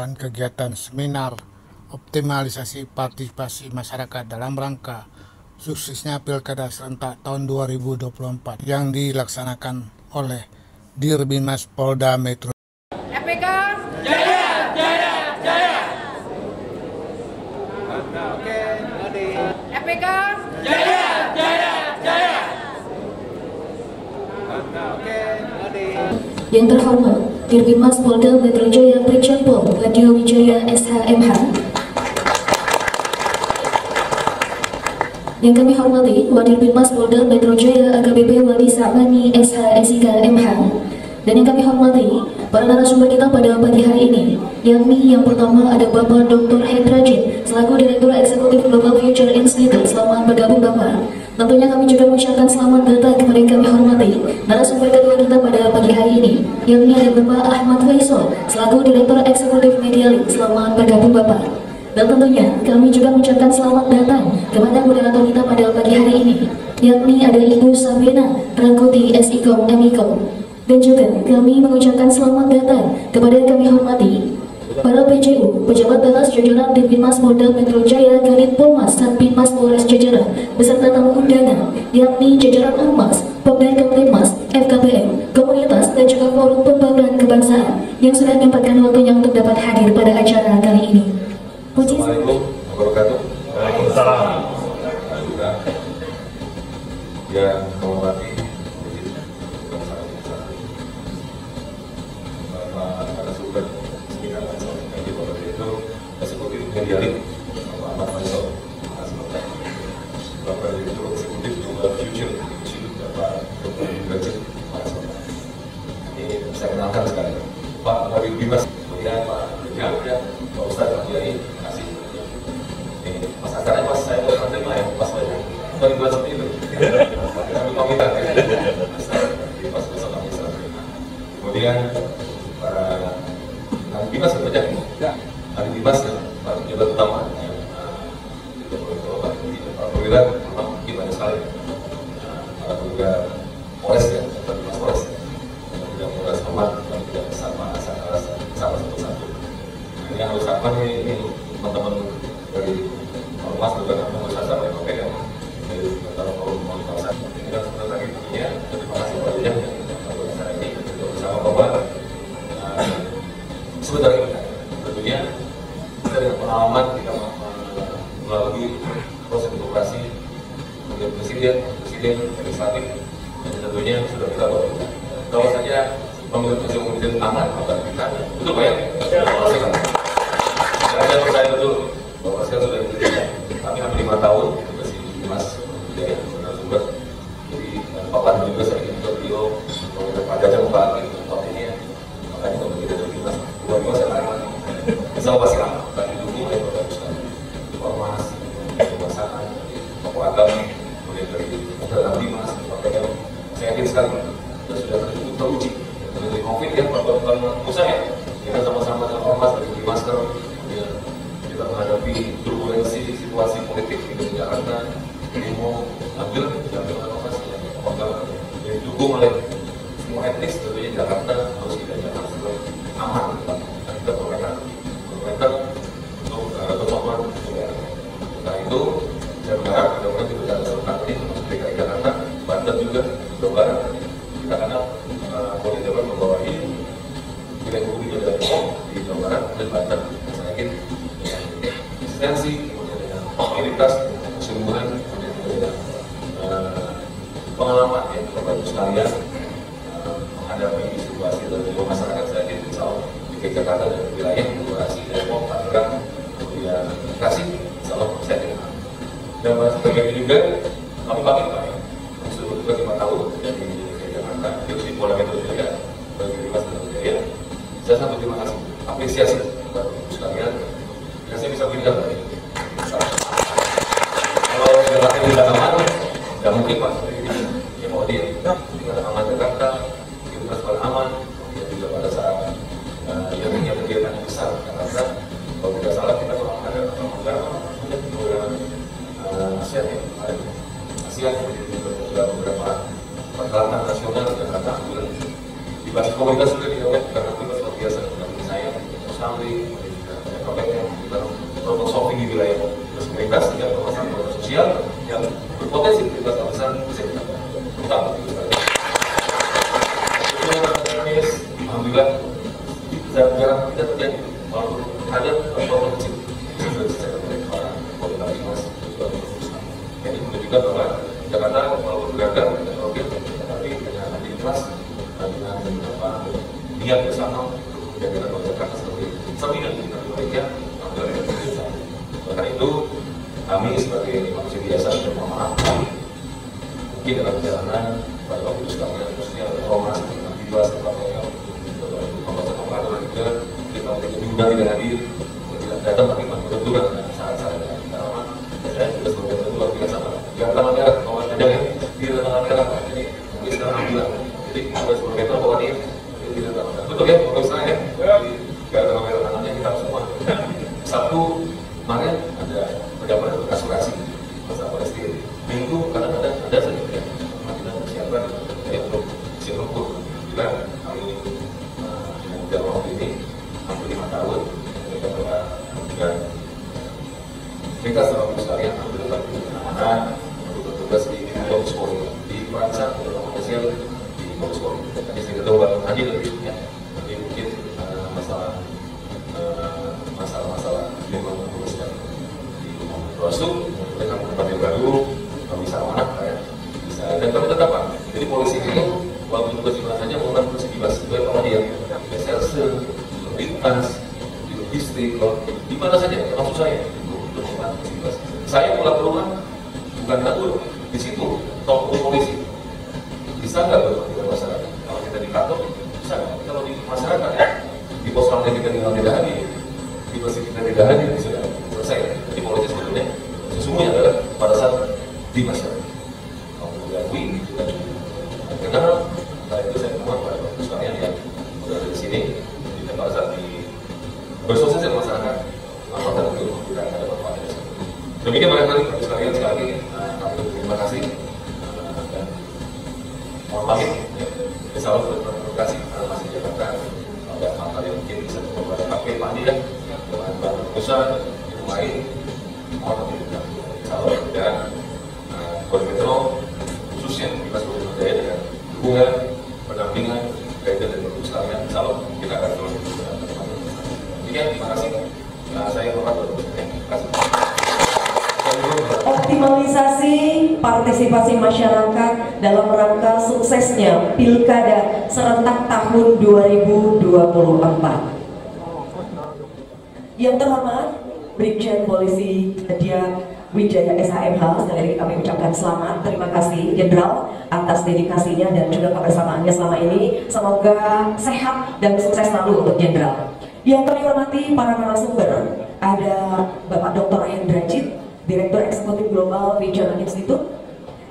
melaksanakan kegiatan seminar optimalisasi partisipasi masyarakat dalam rangka suksesnya Pilkada serentak tahun 2024 yang dilaksanakan oleh Dirbimas Polda Metro. FPK Jaya Jaya Jaya. Oke, FPK Jaya Jaya Jaya. Oke, Yang terhormat Dirbimas Polda Metro Jaya Brigjen Pol Wadyo Wijaya SH.MH. Yang kami hormati Wadirbimas Polda Metro Jaya AKBP Wadi Sa'mani SH.SIK.MH. Dan yang kami hormati para narasumber kita pada pagi hari ini, yakni yang pertama ada Bapak Dr. Hendrajit selaku Direktur Eksekutif Global Future Institute. Selamat bergabung Bapak. Tentunya kami juga mengucapkan selamat datang kepada yang kami hormati narasumber kedua kita pada pagi hari ini, yakni ada Bapak Ahmad Faisal selaku Direktur Eksekutif Media Link. Selamat bergabung Bapak. Dan tentunya kami juga mengucapkan selamat datang kepada moderator kita pada pagi hari ini, yakni ada Ibu Sabrina Rangkuti SIKOM MIKOM. Dan juga kami mengucapkan selamat datang kepada yang kami hormati para PJU, pejabat batas jajaran Dirbimas Polda Metro Jaya, Kanit Polmas, dan Binmas Polres jajaran, beserta tamu undangan, yakni jajaran Ormas, Pemda Kamtibmas, FKPM, komunitas, dan juga forum pembangunan kebangsaan yang sudah menyempatkan waktunya untuk dapat hadir pada acara kali ini. Puji. Assalamualaikum warahmatullahi wabarakatuh. Waalaikumsalam. Yang menghormati Eksekutif Media Link, Bapak Ahmad Faisal, Bapak Direktur Eksekutif Global Future Institute, Bapak Dr. Hendrajit. Ini saya kenalkan sekali Pak Dirbimas, kemudian Pak Ustadz, Pak Kiai, terima kasih. Ini Mas acaranya pas saya mau menerima ya, pas banyak. Bukan buat seperti itu. Kami komentar ya. Pas besok kami serah terima. Kemudian para Dirbimas banyak ini. Dirbimas dan para pejabat utama yang Pak Perwira, mungkin banyak sekali. Para Perwira Polres ya, Dirbimas Polres. Kemudian Polres Ahmad, dan tidak sama satu-satu. Ini harus apa nih, ini teman-teman dari Ormas juga pengusaha sama FKPM dari antara forum komunitas ini kan sebentar lagi tentunya. Terima kasih banyak untuk acara ini bersama Bapak. Sebentar lagi tentunya kita dengan pengalaman kita melalui proses demokrasi, kemudian presiden, legislatif, dan tentunya sudah kita bawa. Kalau saja pemilu presiden aman, maka kita betul Pak ya? Saya percaya betul bahwa saya sudah bekerja. Kami hampir 5 tahun masih di Mas Jaya narasumber. Jadi papan juga saya ingin ke beliau untuk pajak Pak tempat ini ya. Makanya kalau kita dari Mas, dua saya tarik lagi. Insya Allah pasti lama. Kami dukung oleh Bapak Ustaz, Ormas, kekuasaan, tokoh agama, kemudian dari Bapak Dimas, PKM. Saya yakin sekali dan sudah teruji. Dari COVID ya, bukan usaha ya. Kita sama-sama dengan Ormas bagi masker. Kita menghadapi turbulensi situasi politik di Jakarta, demo ambil Ormas yang didukung oleh semua etnis. Tentunya Jakarta harus kita jaga supaya aman. Kita berkomentar untuk kemampuan negara. Nah itu saya berharap mudah-mudahan di Pilkada serentak ini DKI Jakarta, Banten juga, Jawa Barat, kita karena Polda Jawa Barat membawahi wilayah hukum di Jawa Barat dan Banten. Saya yakin eksistensi, kemudian dengan komunitas, kesungguhan, kemudian dengan pengalaman ya, Bapak Ibu sekalian menghadapi situasi dan masyarakat. Saya yakin insya Allah DKI Jakarta dan wilayah Bekasi, Depok, Tangerang, kemudian Bekasi, insya Allah saya yakin. Dan sebagainya juga kami pamit Pak ya, sudah 5 tahun dari DKI Jakarta, di Polda Metro Jaya, bagi Dirbimas dan Jaya. Saya sangat terima kasih, apresiasi Bapak Ibu sekalian. Dan saya bisa berikan Pak. Kalau jalannya tidak aman, tidak mungkin Pak. Ya mau dia, tidak aman Jakarta, kita sekolah aman, kemudian juga pada saat yang punya kegiatan yang besar Jakarta. Kalau tidak salah kita kurang ada kemudian ASEAN ya, ASEAN juga beberapa pergerakan nasional Jakarta. Di basis komunitas juga diawet karena kita luar biasa dengan saya, Samri, KPK yang kita problem solving di wilayah pemerintah sehingga permasalahan sosial yang berpotensi melibatkan besar bisa kita utama. Alhamdulillah jarang kita terjadi, walaupun ada problem kecil sudah diselesaikan oleh para pemerintah dinas. Jadi menunjukkan bahwa Jakarta walaupun gagal dan oke, tapi dengan ikhlas dan dengan niat bersama untuk menjadikan Jakarta seperti sampingan kita baiknya alhamdulillah bisa. Karena itu kami sebagai manusia biasa dan mohon maaf mungkin dalam perjalanan pada waktu itu sekalian khususnya Romas dibahas tempatnya pembahasan pengaturan juga kita diundang tidak hadir tidak datang tapi menentukan saat-saat karena saya sudah sebagai tentu luar biasa yang tangan merah kawan ada tidak tangan merah jadi mungkin sekarang alhamdulillah jadi kita sebagai tentu bahwa ini tidak tangan merah betul ya kalau saya tidak tangan merah tangannya kita semua Sabtu kemarin ada pejabat asuransi masalah Palestina Minggu kadang-kadang ada saja ya kita persiapan ya untuk siap rumput juga kami dengan dalam waktu ini hampir 5 tahun mereka telah dan kita selalu sekalian ambil pengamanan untuk bertugas di Mabes Polri di Perancang untuk komersial di Mabes Polri. Tadi saya ketemu Bang Haji lebih ya, tapi mungkin masalah memang komersial di Bawaslu mereka tempat yang baru bisa amanah ya bisa dan kami tetap Pak. Jadi polisi itu waktu tugas di mana saja menggunakan polisi bebas sesuai sama dia reserse, lintas, logistik, di mana saja termasuk saya. Saya pulang ke rumah bukan takut di situ toko polisi bisa nggak berarti di masyarakat kalau kita di kantor bisa nggak kalau di masyarakat di pos rantai kita tidak hadir di masjid kita tidak hadir sudah selesai jadi polisi sebetulnya sesungguhnya adalah pada saat di masyarakat kalau diakui kita kenal setelah itu saya mohon pada waktu sekalian yang berada di sini di tempat saat di bersosialisasi masyarakat apakah itu tidak ada manfaatnya. Demikian barangkali sekalian sekali lagi kami terima kasih dan mohon pamit ya. Insyaallah terima kasih masih Jakarta ada hal-hal yang mungkin bisa membuat pakai Pandi dan bahan pusat yang lain mohon tidak insyaallah dan Koordinator khususnya kita sebagai budaya dengan dukungan pendampingan kaitan dan untuk sekalian insyaallah kita akan terus demikian terima kasih saya hormat terima kasih. Optimalisasi partisipasi masyarakat dalam rangka suksesnya Pilkada serentak tahun 2024. Yang terhormat Brigjen Polisi Dia Wijaya SHMH, sekali lagi kami ucapkan selamat, terima kasih Jenderal atas dedikasinya dan juga kebersamaannya selama ini. Semoga sehat dan sukses selalu untuk Jenderal. Yang kami hormati para narasumber, ada Bapak Dr. Hendrajit, Direktur Eksekutif Global Vision Institute.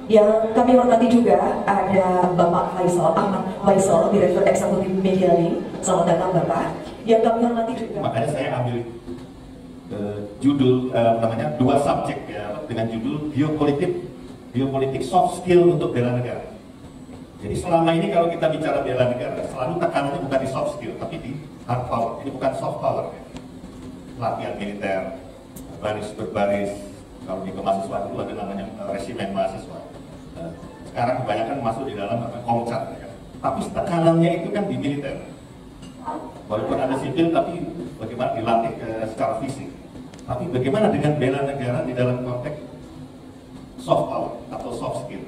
Yang kami hormati juga ada Bapak Faisal Ahmad Faisal, Direktur Eksekutif Medialink. Selamat datang Bapak. Yang kami hormati juga. Makanya saya ambil judul namanya dua subjek ya dengan judul geopolitik soft skill untuk bela negara. Jadi selama ini kalau kita bicara bela negara selalu tekanannya bukan di soft skill tapi di hard power. Ini bukan soft power. Latihan militer, baris berbaris. Kalau di mahasiswa dulu ada namanya resimen mahasiswa. Sekarang kebanyakan masuk di dalam komcat, ya. Tapi tekanannya itu kan di militer. Walaupun ada sipil, tapi bagaimana dilatih secara fisik. Tapi bagaimana dengan bela negara di dalam konteks soft power atau soft skill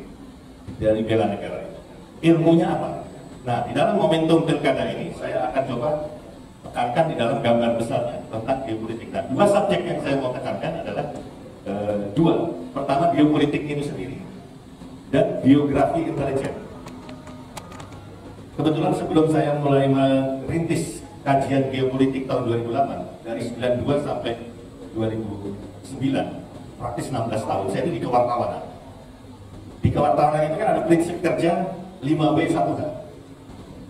dari bela negara itu. Ilmunya apa? Nah, di dalam momentum pilkada ini saya akan coba tekankan di dalam gambar besarnya tentang geopolitik. Nah, dua subjek yang saya mau tekankan adalah dua. Pertama geopolitik itu sendiri dan biografi intelijen. Kebetulan sebelum saya mulai merintis kajian geopolitik tahun 2008 dari 92 sampai 2009 praktis 16 tahun saya itu di kewartawanan. Di kewartawanan itu kan ada prinsip kerja 5W1H.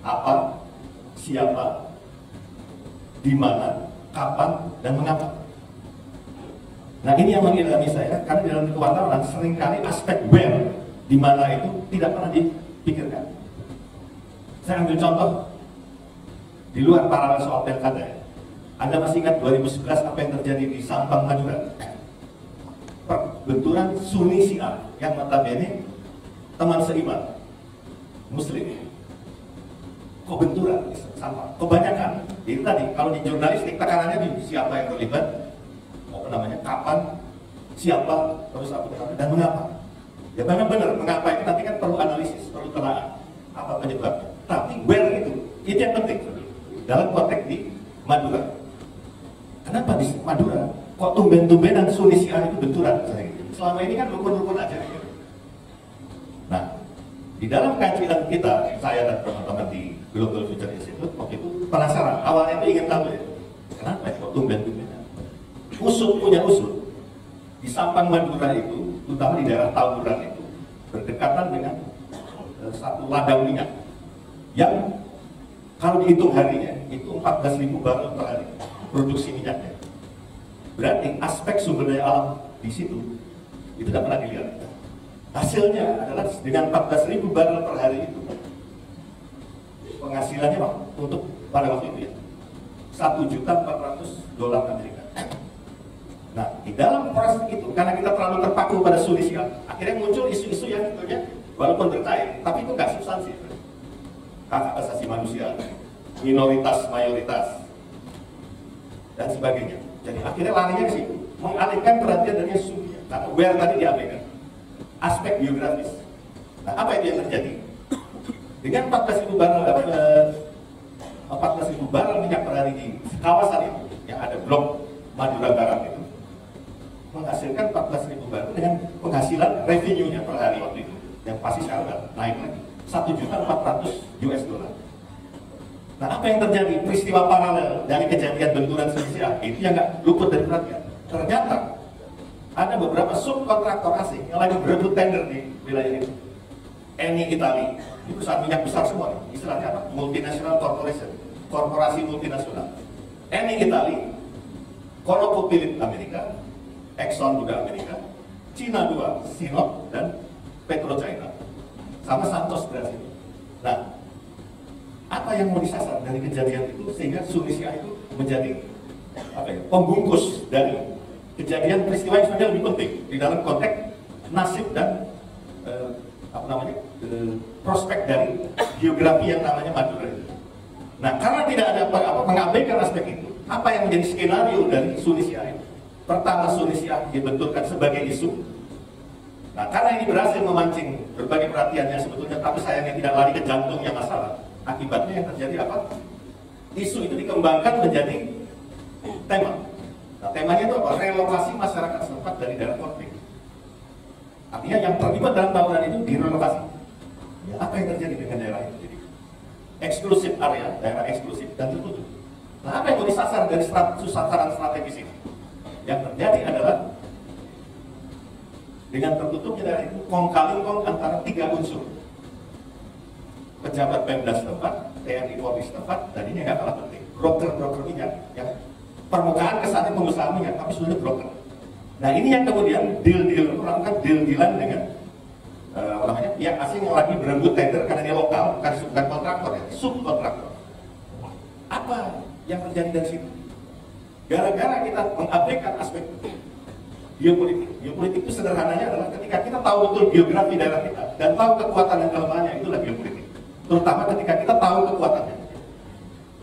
Apa, siapa, di mana, kapan, dan mengapa. Nah ini yang mengilhami saya, karena di dalam kewartawanan seringkali aspek where, di mana itu tidak pernah dipikirkan. Saya ambil contoh, di luar paralel soal pilkada ya. Anda masih ingat 2011 apa yang terjadi di Sampang, Madura? Benturan Sunni Syiah yang notabene teman seiman Muslim. Kok benturan di Sampang? Kebanyakan, itu tadi, kalau di jurnalistik tekanannya di siapa yang terlibat, kapan, siapa, terus apa, dan mengapa. Ya memang benar, mengapa itu nanti kan perlu analisis, perlu telaah apa penyebabnya. Tapi where itu yang penting dalam konteks di Madura. Kenapa di Madura kok tumben-tumbenan Sunni Syiah itu benturan? Selama ini kan rukun-rukun aja. Nah, di dalam kajian kita, saya dan teman-teman di Global Future Institute waktu itu penasaran. Awalnya itu ingin tahu ya, kenapa kok tumben-tumbenan? Punya usut di Sampang Madura itu, terutama di daerah Tawuran itu, berdekatan dengan satu ladang minyak yang kalau dihitung harinya itu 14.000 barel per hari produksi minyaknya. Berarti aspek sumber daya alam di situ itu tidak pernah dilihat. Hasilnya adalah dengan 14.000 barel per hari itu penghasilannya untuk pada waktu itu ya $1.400.000 Amerika. Nah, di dalam proses itu, karena kita terlalu terpaku pada Sunni Syiah, akhirnya muncul isu-isu yang tentunya walaupun berkait, tapi itu nggak substansi. Hak asasi manusia, minoritas, mayoritas, dan sebagainya. Jadi akhirnya larinya ke situ, mengalihkan perhatian dari Sunni. Nah, where tadi diabaikan, aspek biografis. Nah, apa itu yang terjadi? Dengan 14.000 barel minyak per hari di kawasan itu, yang ada blok Madura Barat itu, menghasilkan 14.000 barel dengan penghasilan revenue-nya per hari waktu itu, yang pasti sekarang naik lagi $1.400.000. Nah, apa yang terjadi? Peristiwa paralel dari kejadian benturan Sunni Syiah itu yang nggak luput dari perhatian. Ternyata ada beberapa subkontraktor asing yang lagi berebut tender di wilayah itu. Eni Italy, ini perusahaan minyak besar semua, istilahnya apa? Multinational corporation, korporasi multinasional. Eni Italy, ConocoPhillips Amerika, Exxon juga Amerika, Cina 2, Sinop, dan PetroChina, sama Santos Brasil. Nah, apa yang mau disasar dari kejadian itu sehingga Sunni Syiah itu menjadi pembungkus dari kejadian peristiwa yang sebenarnya lebih penting di dalam konteks nasib dan prospek dari geografi yang namanya Madura itu. Nah, karena tidak ada mengabaikan aspek itu, apa yang menjadi skenario dari Sunni Syiah itu? Pertama, Sunni Syiah dibenturkan sebagai isu. Nah, karena ini berhasil memancing berbagai perhatian yang sebetulnya, tapi sayangnya tidak lari ke jantungnya masalah. Akibatnya yang terjadi apa? Isu itu dikembangkan menjadi tema. Nah, temanya itu apa? Relokasi masyarakat setempat dari daerah konflik. Artinya yang terlibat dalam tawuran itu direlokasi. Ya, apa yang terjadi dengan daerah itu? Jadi eksklusif area, daerah eksklusif dan tertutup. Nah, apa yang mau disasar dari sasaran strategis ini? Yang terjadi adalah dengan tertutupnya daerah itu kong-kali-kong antara 3 unsur. Pejabat Pemda setempat, TNI Polri setempat, dan ini nggak kalah penting, broker-broker minyak yang permukaan kesannya pengusaha minyak, tapi sebenarnya broker. Nah, ini yang kemudian melakukan deal-dealan dengan pihak asing yang lagi berebut tender karena dia lokal, bukan kontraktor ya, subkontraktor. Apa yang terjadi dari situ? Gara-gara kita mengabaikan aspek geopolitik. Geopolitik itu sederhananya adalah ketika kita tahu betul geografi daerah kita dan tahu kekuatan dan kelemahannya, itulah geopolitik. Terutama ketika kita tahu kekuatannya.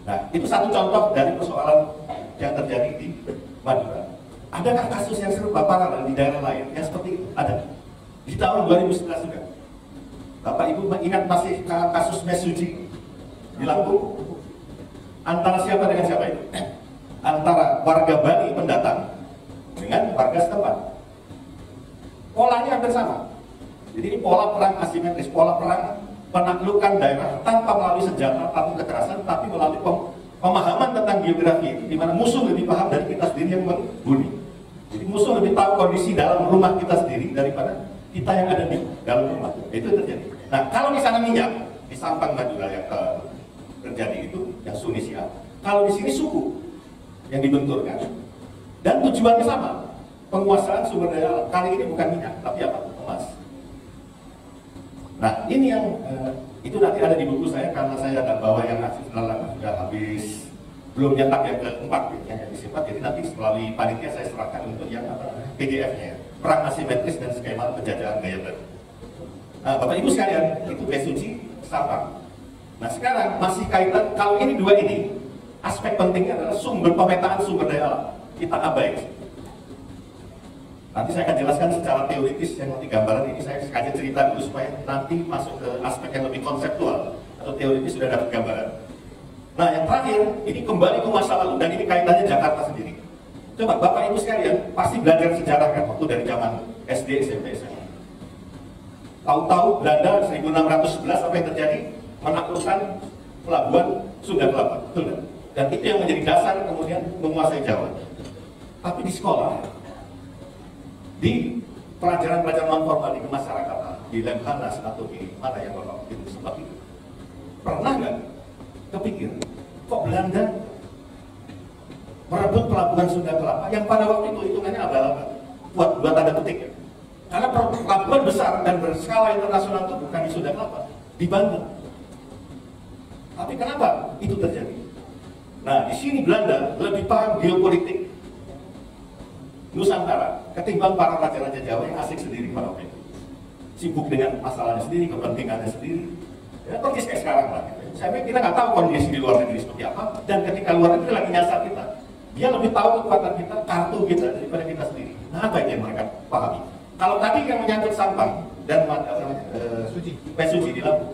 Nah, itu satu contoh dari persoalan yang terjadi di Madura. Adakah kasus yang serupa paralel di daerah lain yang seperti itu? Ada. Di tahun 2011 juga. Bapak Ibu ingat masih kasus Mesuji di Lampung? Antara siapa dengan siapa itu? Antara warga Bali pendatang dengan warga setempat. Polanya hampir sama. Jadi ini pola perang asimetris, pola perang penaklukan daerah tanpa melalui senjata, tanpa kekerasan, tapi melalui pemahaman tentang geografi itu, di mana musuh lebih paham dari kita sendiri yang menghuni. Jadi musuh lebih tahu kondisi dalam rumah kita sendiri daripada kita yang ada di dalam rumah. Itu terjadi. Nah, kalau di sana minyak, di Sampang Madura yang terjadi itu, yang Sunni Syiah. Kalau di sini suku yang dibenturkan, dan tujuannya sama, penguasaan sumber daya alam. Kali ini bukan minyak, tapi apa? Emas. Nah, ini yang itu nanti ada di buku saya, karena saya ada bawa yang sudah habis belum nyetak yang keempat, yang disimpan. Jadi nanti melalui panitia saya serahkan untuk yang PDF-nya, perang asimetris dan skema penjajahan gaya baru. Nah, Bapak Ibu sekalian, itu Besuci, Sabang. Nah sekarang masih kaitan, kalau ini dua ini, aspek pentingnya adalah sumber pemetaan sumber daya alam. Kita abaikan. Nanti saya akan jelaskan secara teoritis, yang nanti gambaran ini saya sengaja cerita dulu supaya nanti masuk ke aspek yang lebih konseptual atau teoritis sudah dapat gambaran. Nah yang terakhir, ini kembali ke masa lalu dan ini kaitannya Jakarta sendiri. Coba Bapak Ibu sekalian pasti belajar sejarah kan waktu dari zaman SD, SMP, SMA. Tahu-tahu Belanda 1611 apa yang terjadi? Menaklukkan pelabuhan Sunda Kelapa, betul kan? Dan itu yang menjadi dasar kemudian menguasai Jawa. Tapi di sekolah, di pelajaran-pelajaran non formal di kemasyarakatan, di Lemhanas atau di mana yang Bapak itu sempat itu, pernah nggak kepikir kok Belanda merebut pelabuhan Sunda Kelapa yang pada waktu itu hitungannya abal-abal, buat tanda petik ya. Karena pelabuhan besar dan berskala internasional itu bukan di Sunda Kelapa, di Banten. Tapi kenapa itu terjadi? Nah, di sini Belanda lebih paham geopolitik Nusantara ketimbang para raja-raja Jawa yang asik sendiri pada waktu itu. Sibuk dengan masalahnya sendiri, kepentingannya sendiri. Ya, persis kayak sekarang lah. Saya pikir kita nggak tahu kondisi di luar negeri seperti apa, dan ketika luar negeri lagi nyasar kita, dia lebih tahu kekuatan kita, kartu kita daripada kita sendiri. Nah, apa yang mereka pahami? Kalau tadi yang menyangkut Sampang dan Besuci di Lampung,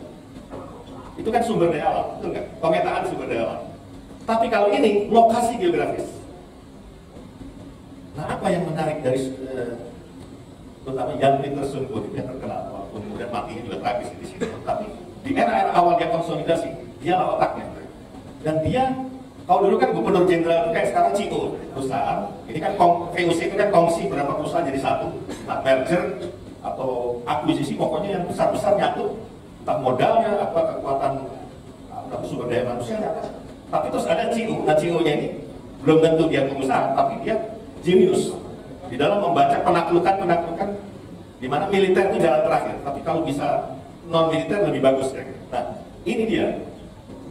itu kan sumber daya alam, betul nggak? Pemetaan sumber daya alam. Tapi kalau ini lokasi geografis. Nah, apa yang menarik dari terutama Jan Pieterszoon yang terkenal, walaupun kemudian matinya juga tragis di sini. Tapi di era-era awal dia konsolidasi, dia lah otaknya. Dan dia, kalau dulu kan gubernur jenderal itu kayak sekarang CEO perusahaan. Ini kan VOC itu kan kongsi berapa perusahaan jadi satu. Nah, merger atau akuisisi pokoknya yang besar-besar nyatu. Entah modalnya, apa kekuatan, apa sumber daya manusia, apa. Tapi terus ada CEO. Nah, CEO-nya ini belum tentu dia pengusaha, tapi dia jenius di dalam membaca penaklukan di mana militer itu jalan terakhir. Tapi kalau bisa non militer lebih bagus ya. Nah, ini dia.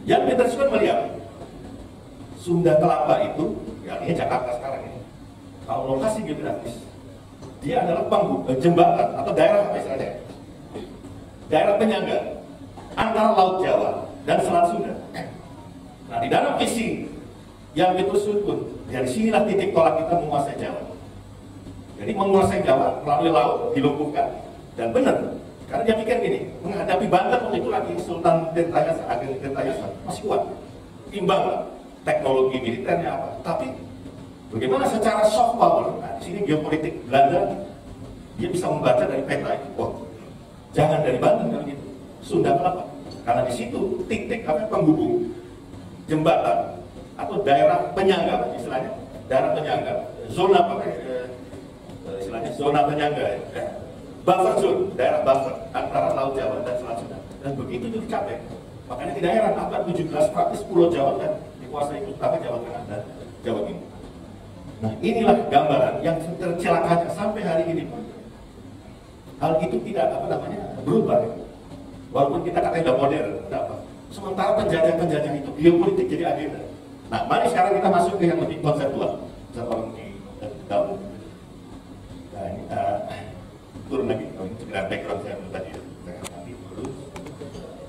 Yang Pieterszoon melihat Sunda Kelapa itu, ya ini Jakarta sekarang ini. Kalau lokasi geografis, dia adalah jembatan atau daerah apa istilahnya? Daerah penyangga antara Laut Jawa dan Selat Sunda. Nah, di dalam visi yang Pieterszoon pun, dari sinilah titik tolak kita menguasai Jawa. Jadi menguasai Jawa melalui laut dilumpuhkan. Dan benar, karena dia pikir gini, menghadapi Banten waktu itu lagi Sultan Tirtayasa, Ageng Tirtayasa masih kuat, imbang lah teknologi militernya apa. Tapi bagaimana secara soft power? Nah, di sini geopolitik Belanda dia bisa membaca dari peta itu. Oh, jangan dari Banten kalau gitu, Sunda Kelapa. Karena di situ titik penghubung jembatan atau daerah penyangga istilahnya, daerah penyangga, zona apa istilahnya zona penyangga ya. Buffer zone, daerah buffer antara Laut Jawa dan Selat Sunda. Dan begitu itu dicapai. Makanya tidak heran abad 17 praktis Pulau Jawa kan dikuasai utama Jawa Tengah dan Jawa Timur. Nah, inilah gambaran yang tercelakanya sampai hari ini pun. Hal itu tidak berubah. Ya. Walaupun kita katanya sudah modern, apa. Sementara penjajah-penjajah itu geopolitik jadi agenda. Nah, mari sekarang kita masuk ke yang lebih konseptual. Bisa tolong di dalam. Nah, ini turun lagi. Oh, ini sekedar background saya dulu tadi. Nanti dulu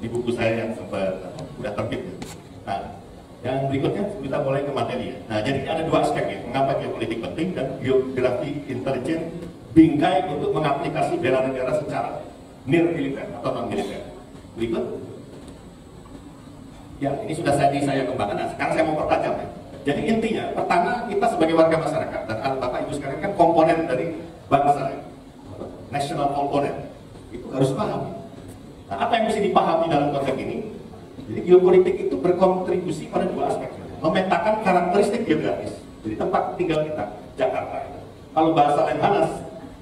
di buku saya yang sempat sudah terbit. Nah, yang berikutnya kita mulai ke materi. Nah, jadi ada dua aspek ya. Mengapa geopolitik penting dan geografi intelijen bingkai untuk mengaplikasi bela negara secara near militer atau non militer. Berikut. Ya, ini sudah saya kembangkan. Nah, sekarang saya mau pertajam ya. Jadi intinya, pertama kita sebagai warga masyarakat dan Bapak Ibu sekalian kan komponen dari bangsa, national component, itu harus paham. Nah, apa yang mesti dipahami dalam konteks ini? Jadi geopolitik itu berkontribusi pada dua aspek. Memetakan karakteristik geografis. Jadi tempat tinggal kita, Jakarta. Kalau bahasa Lemhanas,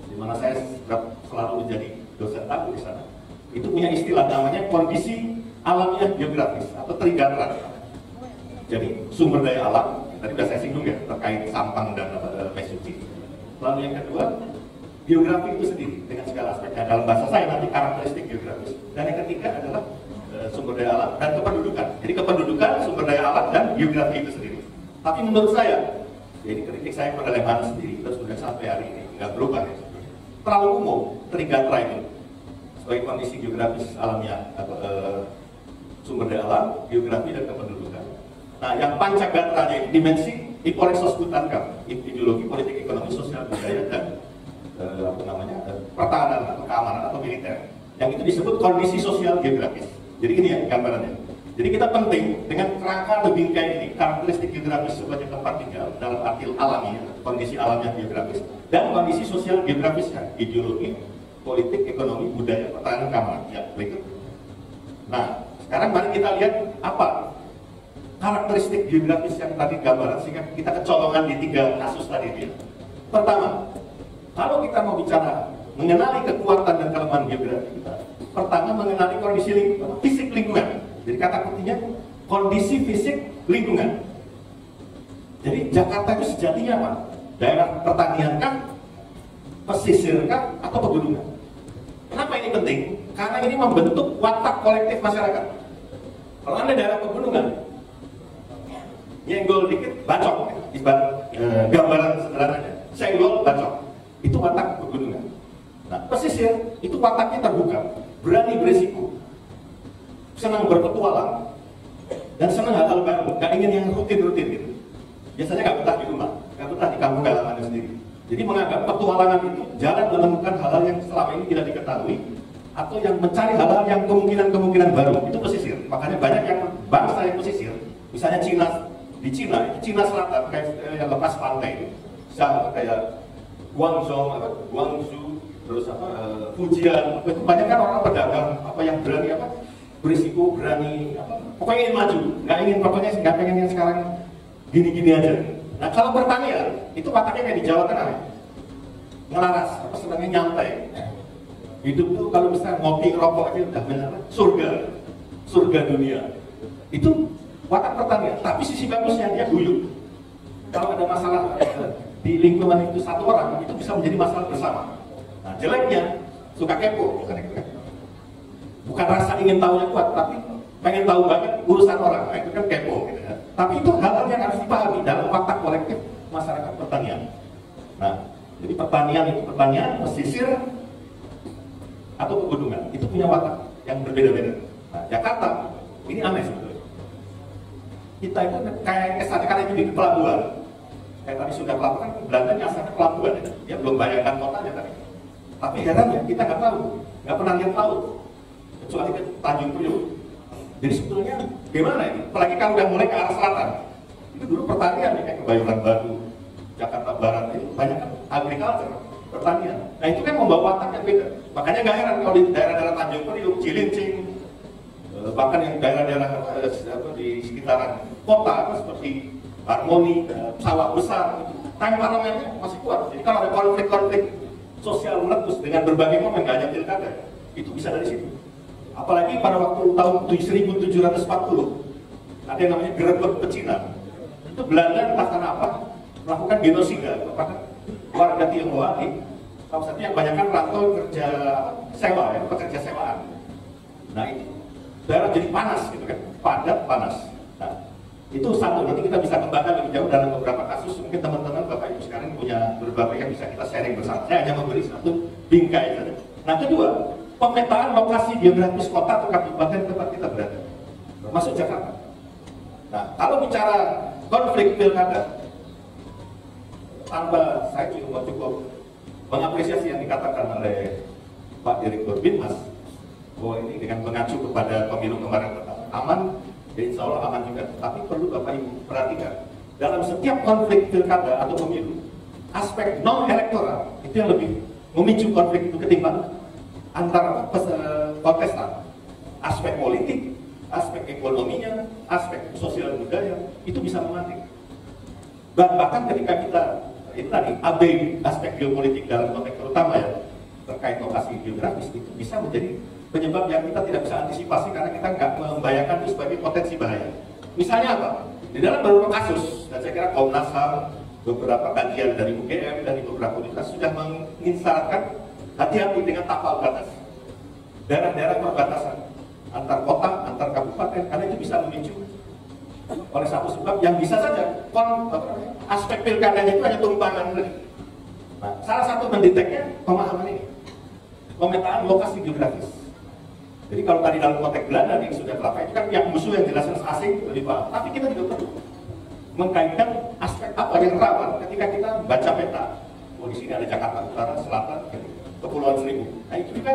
di mana saya selalu menjadi dosen tamu di sana, itu punya istilah namanya kondisi alamiah geografis atau trigatran. Jadi sumber daya alam, tadi sudah saya singgung ya terkait Sampang dan Besuci. Lalu yang kedua, geografi itu sendiri dengan segala aspeknya. Dalam bahasa saya nanti karakteristik geografis. Dan yang ketiga adalah sumber daya alam dan kependudukan. Jadi kependudukan, sumber daya alam dan geografi itu sendiri. Tapi menurut saya, jadi kritik saya pada Lemhanas sendiri, dan sudah sampai hari ini nggak berubah ya. Terlalu umum Trigatra itu sebagai kondisi geografis alamiah atau sumber daya alam, geografi dan kependudukan. Nah, yang Pancagatanya dimensi Iporeksos Butankam, ideologi politik ekonomi sosial budaya dan pertahanan atau keamanan atau militer. Yang itu disebut kondisi sosial geografis. Jadi ini ya gambarannya. Jadi kita penting dengan kerangka atau bingkai ini, karakteristik geografis sebagai tempat tinggal dalam arti alami, kondisi alamnya geografis, dan kondisi sosial geografisnya, ideologi, politik, ekonomi, budaya, pertahanan, keamanan. Ya, berikut. Nah, sekarang mari kita lihat apa karakteristik geografis yang tadi gambaran sehingga kita kecolongan di 3 kasus tadi itu. Pertama, kalau kita mau bicara mengenali kekuatan dan kelemahan geografi kita, pertama mengenali kondisi fisik lingkungan. Jadi kata kuncinya kondisi fisik lingkungan. Jadi Jakarta itu sejatinya apa? Daerah pertanian kah, pesisir kah, atau pegunungan? Kenapa ini penting? Karena ini membentuk watak kolektif masyarakat. Kalau Anda daerah pegunungan, nyenggol dikit, bacok. Gambaran sederhananya, senggol, bacok. Itu watak pegunungan. Nah, pesisir itu wataknya terbuka, berani berisiko, senang berpetualang, dan senang hal-hal baru, gak ingin yang rutin-rutin gitu. Biasanya gak betah di rumah, gak betah di kampung halamannya sendiri. Jadi menganggap petualangan itu jalan menemukan hal-hal yang selama ini tidak diketahui, atau yang mencari hal-hal yang kemungkinan-kemungkinan baru. Itu pesisir. Makanya banyak yang bangsa yang pesisir, misalnya Cina, di Cina, Cina Selatan kayak yang lepas pantai itu, sama kayak Guangzhou, terus Fujian, itu banyak kan orang pedagang yang berani berisiko, berani pokoknya ingin maju, nggak pengen yang sekarang gini-gini aja. Nah, kalau pertanian itu wataknya kayak di Jawa Tengah, ngelaras, sebenarnya nyantai. Hidup tuh kalau misalnya ngopi rokok aja udah benar surga dunia. Itu watak pertanian. Tapi sisi bagusnya dia guyup. Kalau ada masalah di lingkungan itu satu orang, itu bisa menjadi masalah bersama. Nah, jeleknya suka kepo, bukan rasa ingin tahunya kuat, tapi pengen tahu banget urusan orang. Nah, itu kan kepo gitu ya. Tapi itu hal-hal yang harus dipahami dalam watak kolektif masyarakat pertanian. Nah, jadi pertanian itu pesisir atau pegunungan, itu punya watak yang berbeda-beda. Nah, Jakarta ini aneh sebetulnya. Kita itu kayak karena itu di pelabuhan. Kayak tadi sudah pelabuhan, Belanda asalnya pelabuhan ya. Dia belum bayangkan kotanya tadi. Tapi herannya kita nggak tahu, nggak pernah lihat laut, kecuali ke Tanjung Priok. Jadi sebetulnya gimana ini? Apalagi kalau udah mulai ke arah selatan, itu dulu pertanian ya, kayak Kebayoran Baru, Jakarta Barat itu banyak kan agriculture, pertanian. Nah itu kan membawa watak yang beda. Makanya nggak heran kalau di daerah-daerah Tanjung Priok, Cilincing, bahkan yang daerah-daerah di sekitaran kota seperti Harmoni, sawah besar, time parlemennya masih kuat. Jadi kalau ada konflik-konflik sosial meletus dengan berbagai momen, nggak hanya pilkada, itu bisa dari situ. Apalagi pada waktu tahun 1740 ada yang namanya Gerebek Pecinan. Itu Belanda entah karena apa melakukan genosida kepada warga Tionghoa di salah satunya kebanyakan rantau kerja sewa, ya, pekerja sewaan. Nah itu daerah jadi panas gitu kan, padat panas. Nah, itu satu, nanti kita bisa kembangkan lebih jauh dalam beberapa kasus. Mungkin teman-teman Bapak Ibu sekarang punya berbagai yang bisa kita sharing bersama. Saya hanya memberi satu bingkai saja. Nah kedua, pemetaan lokasi geografis kota atau kabupaten tempat kita berada, termasuk Jakarta. Nah kalau bicara konflik pilkada, tanpa saya juga cukup mengapresiasi yang dikatakan oleh Pak Direktur Binmas, bahwa ini dengan mengacu kepada pemilu kemarin aman, ya insya Allah aman juga. Tapi perlu Bapak Ibu perhatikan, dalam setiap konflik pilkada atau pemilu, aspek non-elektoral itu yang lebih memicu konflik itu ketimbang antara kontestan. Aspek politik, aspek ekonominya, aspek sosial budaya, itu bisa memantik. Dan bahkan ketika kita, itu tadi, abai aspek geopolitik dalam konteks terutama ya, terkait lokasi geografis, itu bisa menjadi penyebab yang kita tidak bisa antisipasi karena kita nggak membayangkan itu sebagai potensi bahaya. Misalnya apa? Di dalam beberapa kasus, dan saya kira Komnas HAM, beberapa kajian dari UGM, dari beberapa universitas sudah mengisyaratkan hati-hati dengan tapal batas. Daerah-daerah perbatasan, antar kota, antar kabupaten, karena itu bisa memicu oleh satu sebab yang bisa saja aspek pilkadanya itu hanya tumpangan tadi. Nah, salah satu mendeteknya pemahaman ini, pemetaan lokasi geografis. Jadi kalau tadi dalam konteks Belanda yang sudah kelapa itu kan yang musuh yang jelas asing lebih paham. Tapi kita juga perlu mengkaitkan aspek apa yang rawan ketika kita baca peta. Oh, di sini ada Jakarta Utara, Selatan, Kepulauan Seribu. Nah itu juga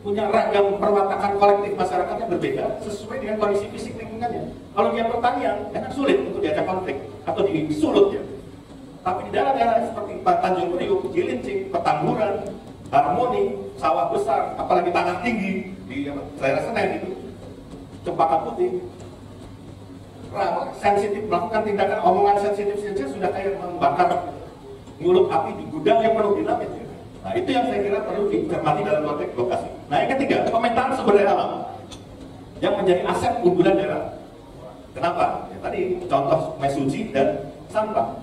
punya ragam perwatakan kolektif masyarakatnya berbeda sesuai dengan kondisi fisik lingkungannya. Kalau dia pertanian, enak sulit untuk diajak konflik atau disulut ya. Tapi di daerah-daerah seperti Tanjung Priok, Cilincing, Petamburan, Harmoni, sawah besar, apalagi tanah tinggi di daerah Senen itu, Cempaka Putih, rawan sensitif melakukan tindakan omongan sensitif saja sudah kayak membakar mulut api di gudang yang penuh dinamit. Nah itu yang saya kira perlu dicermati dalam konteks lokasi. Nah yang ketiga, pemetaan sumber daya alam yang menjadi aset unggulan daerah. Kenapa? Ya, tadi contoh Mesuji dan Sampang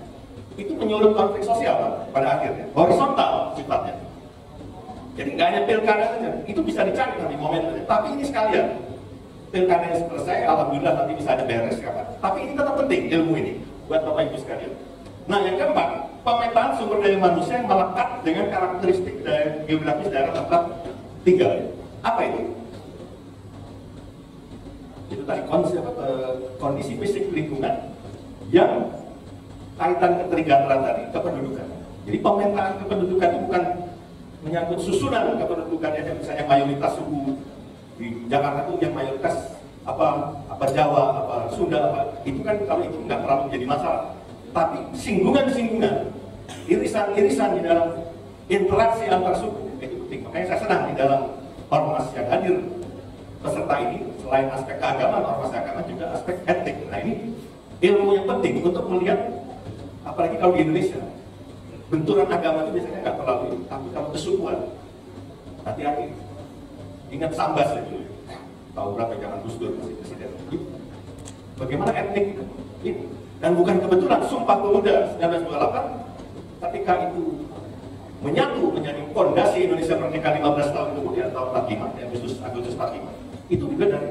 itu menyulut konflik sosial pada akhirnya, horizontal sifatnya. Jadi nggak hanya pilkada saja, itu bisa dicari nanti momennya. Tapi ini sekalian, pilkada yang selesai, alhamdulillah nanti bisa ada beres kapan. Tapi ini tetap penting ilmu ini buat Bapak Ibu sekalian. Nah yang keempat, pemetaan sumber daya manusia yang melekat dengan karakteristik geografis daerah tempat tinggal. Apa itu? Itu tadi kondisi fisik lingkungan yang kaitan keterikatan tadi, kependudukan. Jadi pemetaan kependudukan itu bukan menyangkut susunan kependudukannya, misalnya mayoritas suku di Jakarta itu yang mayoritas apa Jawa, apa Sunda, apa itu kan kalau itu nggak terlalu menjadi masalah. Tapi singgungan-singgungan, irisan-irisan di dalam interaksi antar suku itu penting. Makanya saya senang di dalam ormas yang hadir peserta ini selain aspek keagamaan, ormas agama juga aspek etik. Nah ini ilmu yang penting untuk melihat, apalagi kalau di Indonesia benturan agama itu biasanya nggak terlalu, tapi kalau kesukuan hati-hati. Ingat Sambas itu, tahu berapa zaman Gus Dur masih presiden. Bagaimana etnik ini? Dan bukan kebetulan Sumpah Pemuda 1928 ketika itu menyatu menjadi fondasi Indonesia Merdeka 15 tahun kemudian tahun 45, Agustus 45. Itu juga dari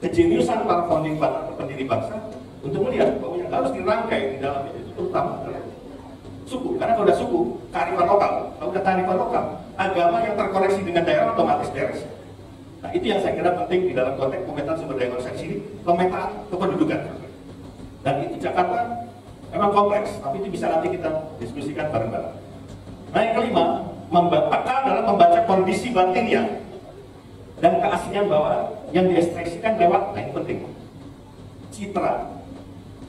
kejeniusan para founding pendiri bangsa untuk melihat bahwa yang harus dirangkai di dalam itu terutama adalah suku. Karena kalau udah suku, kearifan lokal. Kalau udah kearifan lokal, agama yang terkoneksi dengan daerah otomatis beres. Nah itu yang saya kira penting di dalam konteks pemetaan sumber daya manusia di sini, pemetaan kependudukan. Dan itu Jakarta memang kompleks, tapi itu bisa nanti kita diskusikan bareng-bareng. Nah yang kelima, peka dalam membaca kondisi batinnya dan keaslian bahwa yang diekspresikan lewat, nah ini penting, citra,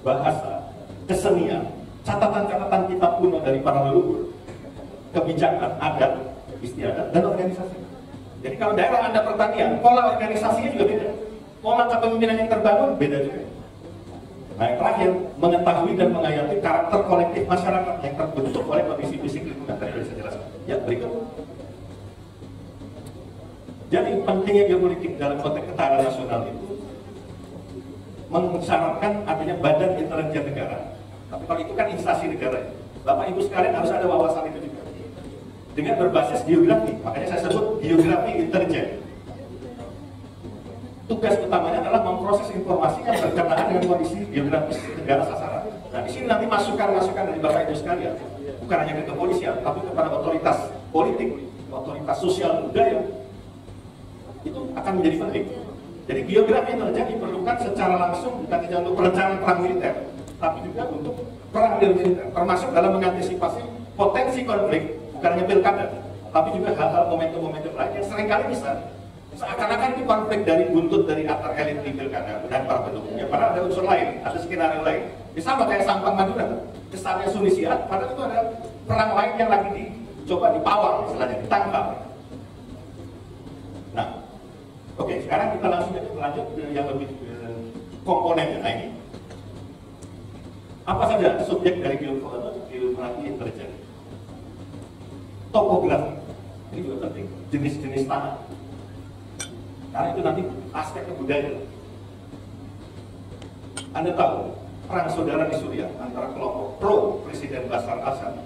bahasa, kesenian, catatan-catatan kitab kuno dari para leluhur, kebijakan, adat, istiadat, dan organisasi. Jadi kalau daerah Anda pertanian, pola organisasinya juga beda, pola kepemimpinan yang terbangun beda juga. Nah yang terakhir, mengetahui dan menghayati karakter kolektif masyarakat yang terbentuk oleh kondisi fisik lingkungan. Tadi saya jelaskan. Ya, berikut. Jadi pentingnya geopolitik dalam konteks ketahanan nasional itu mensyaratkan adanya badan intelijen negara. Tapi kalau itu kan instansi negara. Bapak Ibu sekalian harus ada wawasan itu juga. Dengan berbasis geografi, makanya saya sebut geografi intelijen. Tugas utamanya adalah memproses informasi yang berkenaan dengan kondisi geografis negara sasaran. Nah, di sini nanti masukan-masukan dari Bapak Ibu sekalian, bukan hanya ke kepolisian, tapi kepada otoritas politik, otoritas sosial budaya, itu akan menjadi penting. Jadi geografi intelijen diperlukan secara langsung bukan hanya untuk perencanaan perang militer, tapi juga untuk perang militer, termasuk dalam mengantisipasi potensi konflik, bukan hanya pilkada, tapi juga hal-hal momentum-momentum lain yang seringkali bisa seakan-akan itu konflik dari buntut dari antar elit di pilkada dan para pendukungnya. Padahal ada unsur lain, ada skenario lain. Ini sama kayak Sampang Madura, kesannya Sunisiat, padahal itu ada perang lain yang lagi dicoba dipawang, istilahnya ditangkap. Nah, oke, sekarang kita langsung lanjut ke yang lebih komponennya. Nah ini, apa saja subjek dari geografi intelijen? Topografi, ini juga penting. Jenis-jenis tanah. Karena itu nanti aspek kebudayaan. Anda tahu, perang saudara di Suriah antara kelompok pro Presiden Bashar al-Assad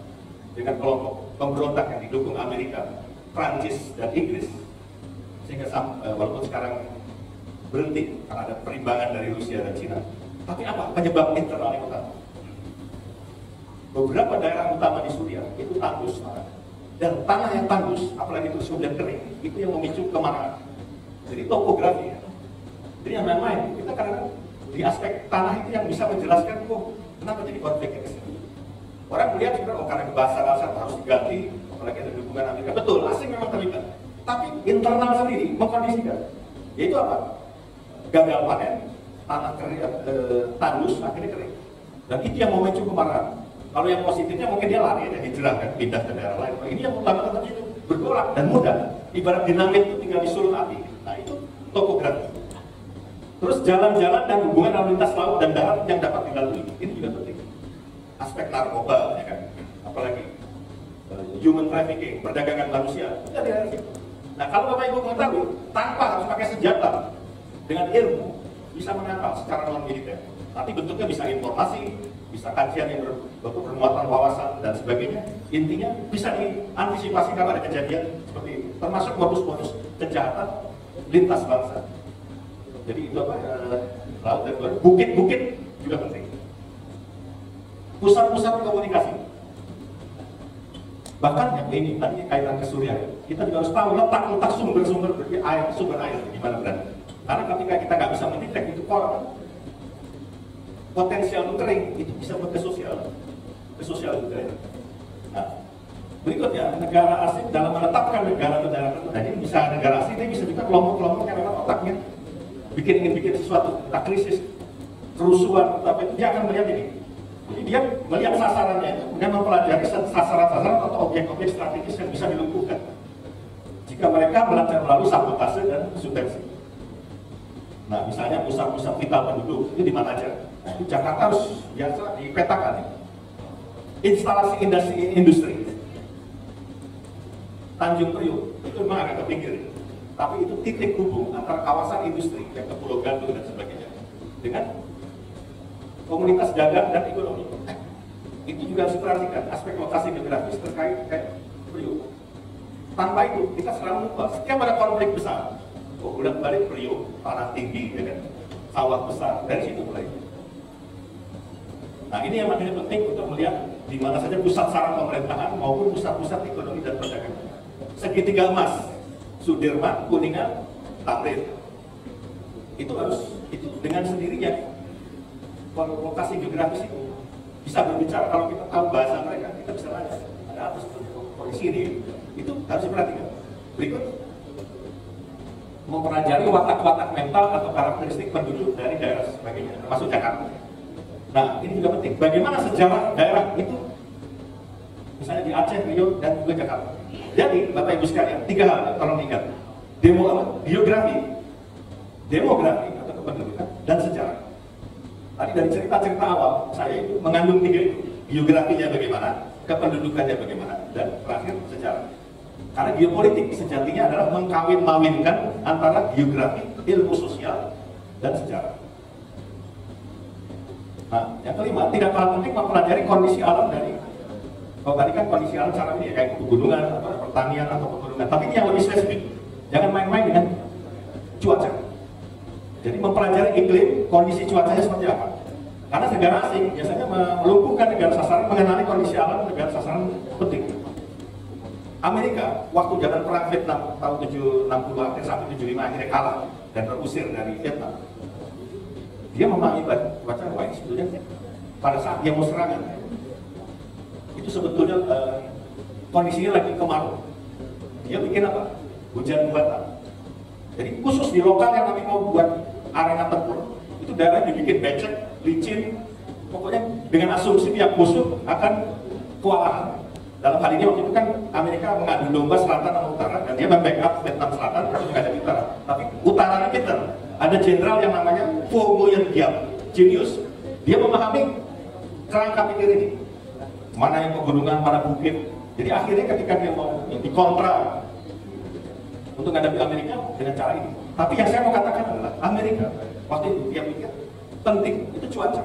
dengan kelompok pemberontak yang didukung Amerika, Prancis, dan Inggris. Sehingga walaupun sekarang berhenti karena ada perimbangan dari Rusia dan Cina. Tapi apa penyebab internal yang utama? Beberapa daerah utama di Suriah itu tandus tanah. Dan tanah yang tandus, apalagi itu sudah kering, itu yang memicu kemarahan. Jadi topografi. Jadi yang main-main, kita kadang di aspek tanah itu yang bisa menjelaskan kok kenapa jadi konflik ini. Orang melihat sebenarnya karena kebasaran harus diganti, apalagi ada dukungan Amerika. Betul, asing memang terlibat. Tapi internal sendiri mengkondisikan. Yaitu apa? Gagal panen, tanah kering, tandus, akhirnya kering. Dan itu yang memicu kemarahan. Kalau yang positifnya mungkin dia lari, jadi hijrah kan, pindah ke daerah lain. Ini yang utama tadi itu bergolak dan mudah. Ibarat dinamit itu tinggal disuruh api. Nah itu topografi. Terus jalan-jalan dan hubungan lalu lintas laut dan darat yang dapat dilalui, ini juga penting. Aspek narkoba, ya kan, apalagi human trafficking, perdagangan manusia, itu dari situ. Nah kalau Bapak Ibu mengetahui, tanpa harus pakai senjata, dengan ilmu bisa menangkal secara non militer. Nanti bentuknya bisa informasi, bisa kajian yang bermuatan wawasan dan sebagainya. Intinya bisa diantisipasi kalau ada kejadian seperti itu, termasuk modus-modus kejahatan lintas bangsa. Jadi itu apa? Laut dan luar, bukit-bukit juga penting. Pusat-pusat komunikasi. Bahkan yang ini tadi kaitan ke Suriah, kita juga harus tahu letak sumber-sumber air, sumber air di mana berada. Karena ketika kita nggak bisa mendetek itu potensial itu kering, itu bisa ke sosial juga ya. Nah, berikutnya negara asing dalam menetapkan negara tertentu. Nah ini bisa negara asing, ini bisa juga kelompok-kelompok yang memang otaknya ingin bikin sesuatu, entah krisis, kerusuhan, tapi dia akan melihat ini. Jadi dia melihat sasarannya itu, kemudian mempelajari sasaran-sasaran atau objek-objek strategis yang bisa dilumpuhkan jika mereka melalui sabotase dan subversi. Nah, misalnya pusat-pusat vital penduduk itu di mana aja? Nah, itu Jakarta harus biasa dipetakan. Instalasi industri, Tanjung Priok itu memang agak ke pinggir, tapi itu titik hubung antara kawasan industri yang ke Pulau Gadung dan sebagainya dengan komunitas dagang dan ekonomi. Itu juga harus diperhatikan aspek lokasi geografis terkait Priok. Tanpa itu kita selalu lupa setiap ada konflik besar. Bolak-balik Priok, tanah tinggi, ya kan? Sawah besar, dari situ mulai. Nah ini yang makanya penting untuk melihat di mana saja pusat saraf pemerintahan maupun pusat-pusat ekonomi dan perdagangan. Segitiga emas, Sudirman, Kuningan, Tamrin. Itu harus dengan sendirinya lokasi geografis itu bisa berbicara. Kalau kita tahu bahasa mereka, kita bisa nanya ada apa polisi ini. Itu harus diperhatikan. Berikut mempelajari watak-watak mental atau karakteristik penduduk dari daerah sebagainya, termasuk Jakarta. Nah, ini juga penting. Bagaimana sejarah daerah itu, misalnya di Aceh, Riau, dan juga Jakarta. Jadi, Bapak Ibu sekalian, 3 hal, tolong ingat. Biografi, demografi atau kependudukan, dan sejarah. Tadi dari cerita-cerita awal, saya itu mengandung 3 itu. Biografinya bagaimana, kependudukannya bagaimana, dan terakhir sejarah. Karena geopolitik sejatinya adalah mengkawin-mawinkan antara geografi, ilmu sosial, dan sejarah. Nah, yang kelima, tidak kalah penting mempelajari kondisi alam dari, kalau tadi kan kondisi alam secara ini ya, kayak pegunungan, atau pertanian, atau pegunungan. Tapi ini yang lebih spesifik. Jangan main-main dengan cuaca. Jadi mempelajari iklim, kondisi cuacanya seperti apa. Karena negara asing biasanya melumpuhkan negara sasaran, mengenali kondisi alam negara sasaran penting. Amerika, waktu zaman perang Vietnam tahun 60 akhir sampai 75 akhirnya kalah dan terusir dari Vietnam. Dia memahami cuaca ini sebetulnya pada saat dia mau serangan. Itu sebetulnya kondisinya lagi kemarau. Dia bikin apa? Hujan buatan. Jadi khusus di lokal yang kami mau buat arena tempur, itu daerah dibikin becek, licin, pokoknya dengan asumsi yang musuh akan kewalahan. Dalam hal ini waktu itu kan Amerika mengadu domba selatan sama utara dan dia membackup Vietnam Selatan untuk menghadapi utara. Tapi utaranya kita ada jenderal yang namanya Phu Nguyen Giap, genius. Dia memahami kerangka pikir ini, mana yang pegunungan, mana bukit. Jadi akhirnya ketika dia mau dikontra untuk menghadapi Amerika dengan cara ini. Tapi yang saya mau katakan adalah Amerika waktu itu dia pikir penting itu cuaca.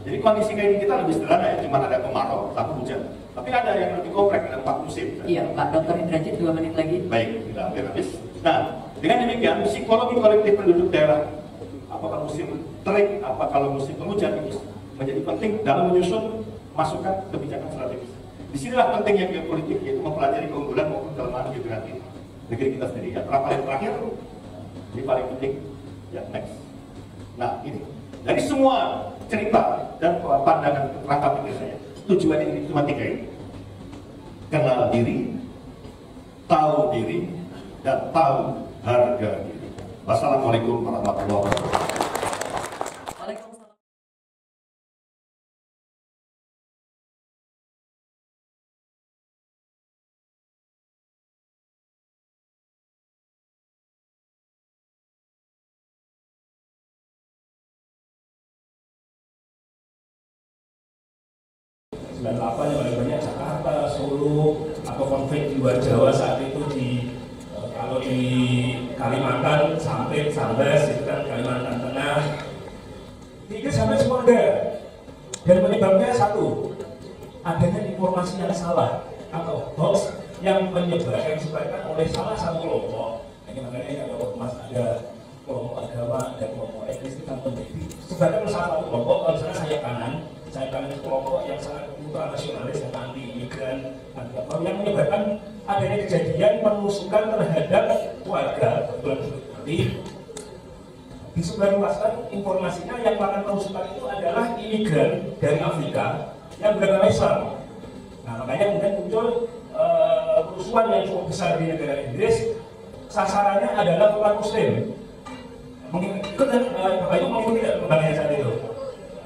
Jadi kondisi kayak ini kita lebih sederhana ya, cuma ada kemarau, satu hujan. Tapi ada yang lebih kompleks, ada 4 musim. Iya, Pak Dr. Indrajit 2 menit lagi. Baik, kita hampir habis. Nah, dengan demikian psikologi kolektif penduduk daerah apakah musim terik, apa kalau musim penghujan, itu menjadi penting dalam menyusun masukan kebijakan strategis. Disinilah pentingnya geopolitik, yaitu mempelajari keunggulan maupun kelemahan geografi negeri kita sendiri. Yang terakhir, ini paling penting, ya next. Nah ini, dari semua cerita dan pandangan rangka pikir saya, tujuan ini cuma 3 ini: kenal diri, tahu diri, dan tahu harga diri. Wassalamualaikum warahmatullahi wabarakatuh. Yang paling banyak Jakarta, Solo, atau konflik di luar Jawa saat itu kalau di Kalimantan sampai Sambas itu kan Kalimantan Tengah, Inggris sampai semua ada. Dan penyebabnya satu, adanya informasi yang salah atau hoax yang disebarkan oleh salah satu kelompok. Ini makanya kalau Mas ada kelompok agama dan kelompok etnis itu kan menjadi sebarkan oleh salah satu kelompok. Kalau misalnya saya kanan kelompok yang sangat ultranasionalis dan anti imigran, yang menyebabkan adanya kejadian penusukan terhadap warga. Seperti disebarluaskan informasinya yang melakukan penusukan itu adalah imigran dari Afrika yang beragama Islam. Nah makanya kemudian muncul kerusuhan yang cukup besar di negara Inggris. Sasarannya adalah umat Muslim. Ikut kan Bapak Ibu mengikuti tidak perkembangannya saat itu?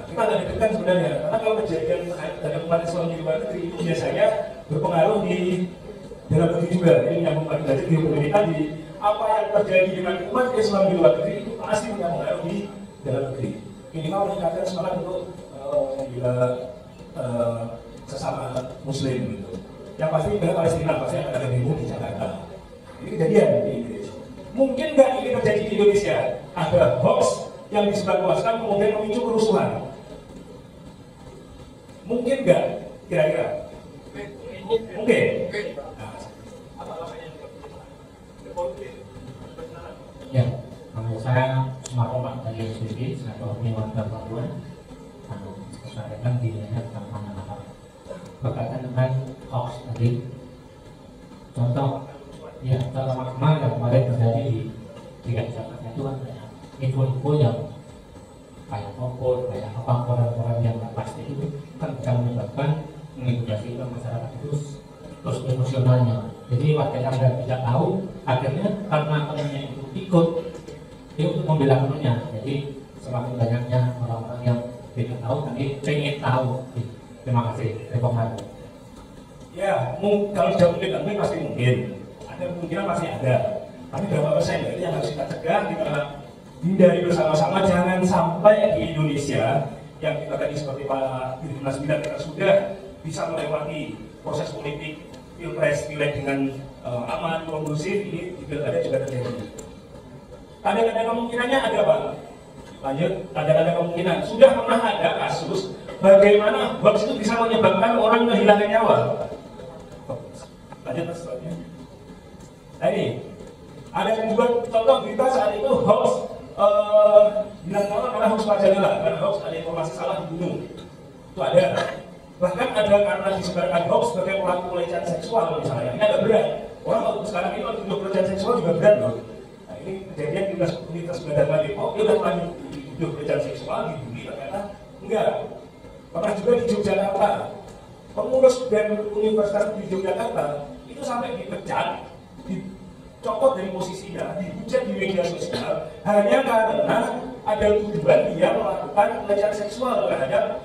Kita agak deg-degan sebenarnya, karena kalau kejadian dari umat Islam di luar negeri itu biasanya berpengaruh di dalam negeri juga. Ini menyambung lagi dari geopolitika, di apa yang terjadi dengan umat Islam di luar negeri itu pasti punya pengaruh di dalam negeri. Minimal meningkatkan semangat untuk membela sesama Muslim gitu. Yang pasti negara Palestina pasti akan ada demo di Jakarta. Ini kejadian di Inggris. Mungkin nggak ini terjadi di Indonesia? Ada hoax yang disebarluaskan kemudian memicu kerusuhan. Mungkin nggak? Kira-kira? Mungkin. Ya, kalau saya Maromak dari SBB, saya Korni Warga Papua, kesadaran dirinya tentang pandangan berkaitan dengan hoax tadi. Contoh, ya contoh makmal yang kemarin terjadi di Jakarta itu kan info-info yang kayak kompor, kayak apa koran-koran yang nggak pasti itu kan bisa menyebabkan mengedukasi masyarakat itu terus emosionalnya. Jadi warga yang tidak tahu akhirnya karena temannya itu ikut dia untuk membela temannya. Jadi semakin banyaknya orang-orang yang tidak tahu tapi pengen tahu. Terima kasih. Ya, kalau sudah mungkin pasti mungkin. Ada kemungkinan masih ada. Tapi berapa persen itu yang harus kita cegah, kita hindari bersama-sama. Jangan sampai di Indonesia yang kita tadi seperti Pak Dirmas bilang, kita sudah bisa melewati proses politik pilpres pileg dengan aman, kondusif. Ini ada juga terjadi. Tanda-tanda kemungkinannya ada Pak. Lanjut, tanda-tanda kemungkinan sudah pernah ada kasus bagaimana hoax itu bisa menyebabkan orang kehilangan nyawa. Lanjut selanjutnya. Nah ini ada juga contoh berita saat itu hoax bilang karena hoax Pancasila, karena hoax ada informasi salah dibunuh. Itu ada. Bahkan ada karena disebarkan hoax sebagai pelaku pelecehan seksual misalnya. Ini agak berat. Orang kalau sekarang ini kalau tuduh pelecehan seksual juga berat loh. Nah ini kejadian di Universitas Gadang Depok, dia udah lanjut tuduh pelecehan seksual, dibully ternyata enggak. Pernah juga di Yogyakarta, pengurus dan universitas di Yogyakarta itu sampai dipecat, dicopot dari posisinya, dihujat di media sosial hanya karena ada tuduhan dia melakukan pelecehan seksual terhadap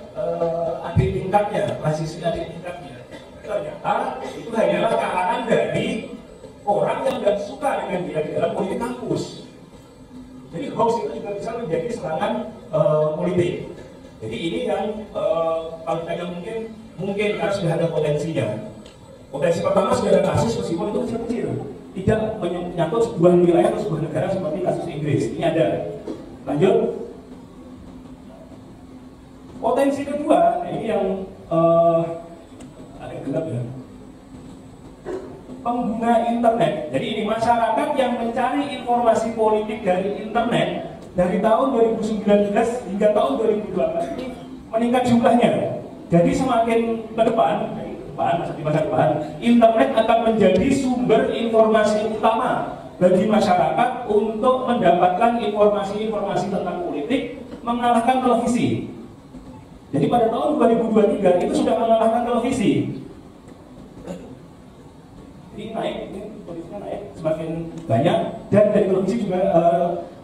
adik tingkatnya, mahasiswi adik tingkatnya. Ternyata itu hanyalah kalangan dari orang yang tidak suka dengan dia di dalam politik kampus. Jadi hoax itu juga bisa menjadi serangan politik. Jadi ini yang kalau ditanya mungkin karena sudah ada potensinya. Potensi pertama sudah ada kasus meskipun itu kecil-kecil, tidak menyangkut sebuah wilayah atau sebuah negara seperti kasus Inggris. Ini ada. Lanjut. Potensi kedua, ini yang ada gelap ya. Pengguna internet. Jadi ini masyarakat yang mencari informasi politik dari internet dari tahun 2019 hingga tahun 2012 ini meningkat jumlahnya. Jadi semakin ke depan, di masa depan, internet akan menjadi sumber informasi utama bagi masyarakat untuk mendapatkan informasi-informasi tentang politik, mengalahkan televisi. Jadi pada tahun 2023 itu sudah mengalahkan televisi. Ini naik, ini kondisinya naik semakin banyak, dan dari televisi juga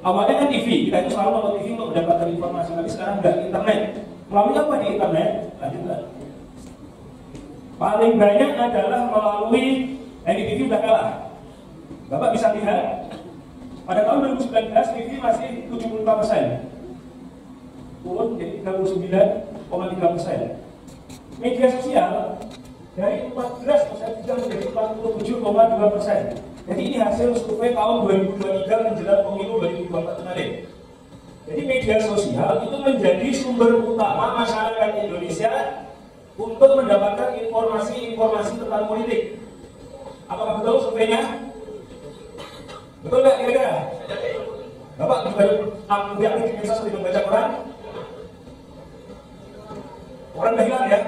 awalnya kan TV, kita itu selalu nonton TV untuk mendapatkan informasi, tapi sekarang enggak, internet. Melalui apa di internet? Lanjutkan. Paling banyak adalah melalui NDTV udah kalah. Bapak bisa lihat, pada tahun 2019 TV masih 75%, turun jadi 39,3%. Media sosial dari 14% sudah menjadi 47,2%. Jadi ini hasil survei tahun 2023 menjelang pemilu 2024 kemarin. Jadi media sosial itu menjadi sumber utama masyarakat Indonesia untuk mendapatkan informasi-informasi tentang politik. Apakah betul surveinya? Betul nggak kira-kira? Bapak juga ambil aktif di medsos untuk membaca koran? Koran udah hilang ya?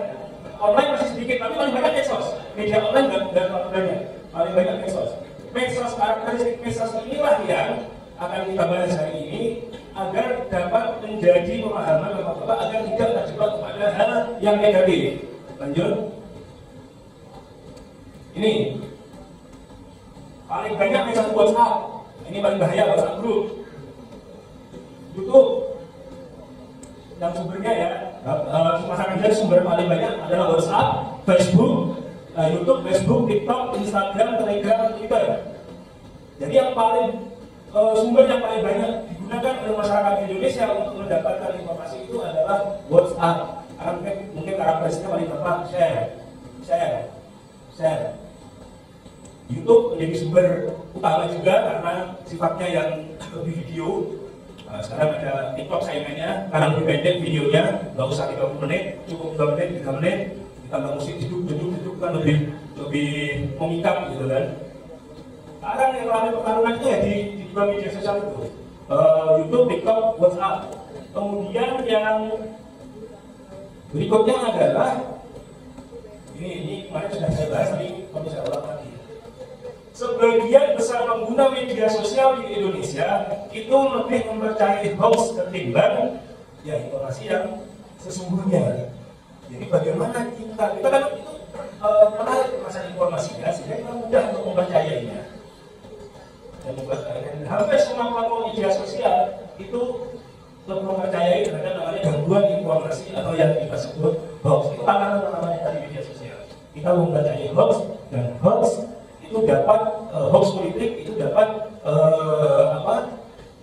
Online masih sedikit, tapi paling banyak medsos. Media online nggak banyak, paling banyak medsos. Medsos, karakteristik medsos inilah yang akan kita bahas hari ini agar dapat menjadi pemahaman Bapak-Bapak agar tidak terjebak kepada hal yang negatif. Lanjut. Ini paling banyak medsos WhatsApp. Ini paling bahaya, WhatsApp group. YouTube yang sumbernya ya, masyarakat sumber paling banyak adalah WhatsApp, Facebook, YouTube, Facebook, TikTok, Instagram, Telegram, Twitter. Jadi yang paling sumber yang paling banyak digunakan oleh masyarakat Indonesia untuk mendapatkan informasi itu adalah WhatsApp. Karena mungkin karakteristiknya paling gampang, share. YouTube menjadi sumber utama juga karena sifatnya yang lebih video. Sekarang ada TikTok saingannya, karena lebih pendek videonya, nggak usah 30 menit, cukup 2 menit, 3 menit, ditambah musik duduk kan lebih memikat gitu kan. Sekarang yang ramai pertarungan itu ya di dua media sosial itu, YouTube, TikTok, WhatsApp. Kemudian yang berikutnya adalah ini kemarin sudah saya bahas, tapi perlu saya ulang lagi. Sebagian besar pengguna media sosial di Indonesia itu lebih mempercayai hoax ketimbang ya informasi yang sesungguhnya. Jadi bagaimana kita kan itu menarik masalah informasi ya, sehingga kita mudah untuk mempercayainya. Dan hampir semua platform media sosial itu lebih mempercayai terhadap namanya gangguan informasi atau yang kita sebut hoax. Itu tantangan namanya dari media sosial. Kita mempercayai hoax, dan hoax itu dapat hoax politik itu dapat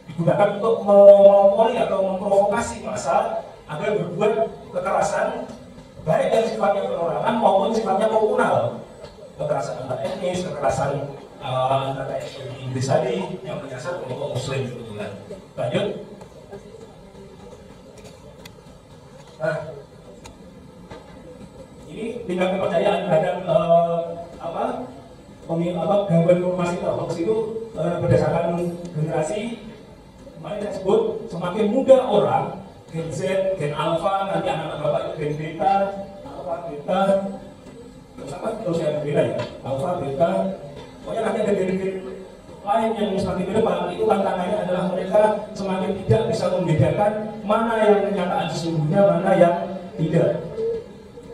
digunakan untuk memonopoli atau memprovokasi massa agar berbuat kekerasan baik yang sifatnya perorangan maupun sifatnya komunal, kekerasan antar etnis, kekerasan antar etnis di Inggris tadi yang menyasar kelompok Muslim kebetulan. Lanjut. Nah, ini tingkat kepercayaan terhadap gangguan informasi atau hoax itu berdasarkan generasi. Kemarin saya sebut semakin muda orang, Gen Z, Gen Alpha, nanti anak-anak bapak itu Gen Beta, Alpha, Beta, terus yang beda ya, Alpha, Beta. Pokoknya nanti ada gen-gen lain yang semakin ke depan. Itu tantangannya adalah mereka semakin tidak bisa membedakan mana yang kenyataan sesungguhnya, mana yang tidak.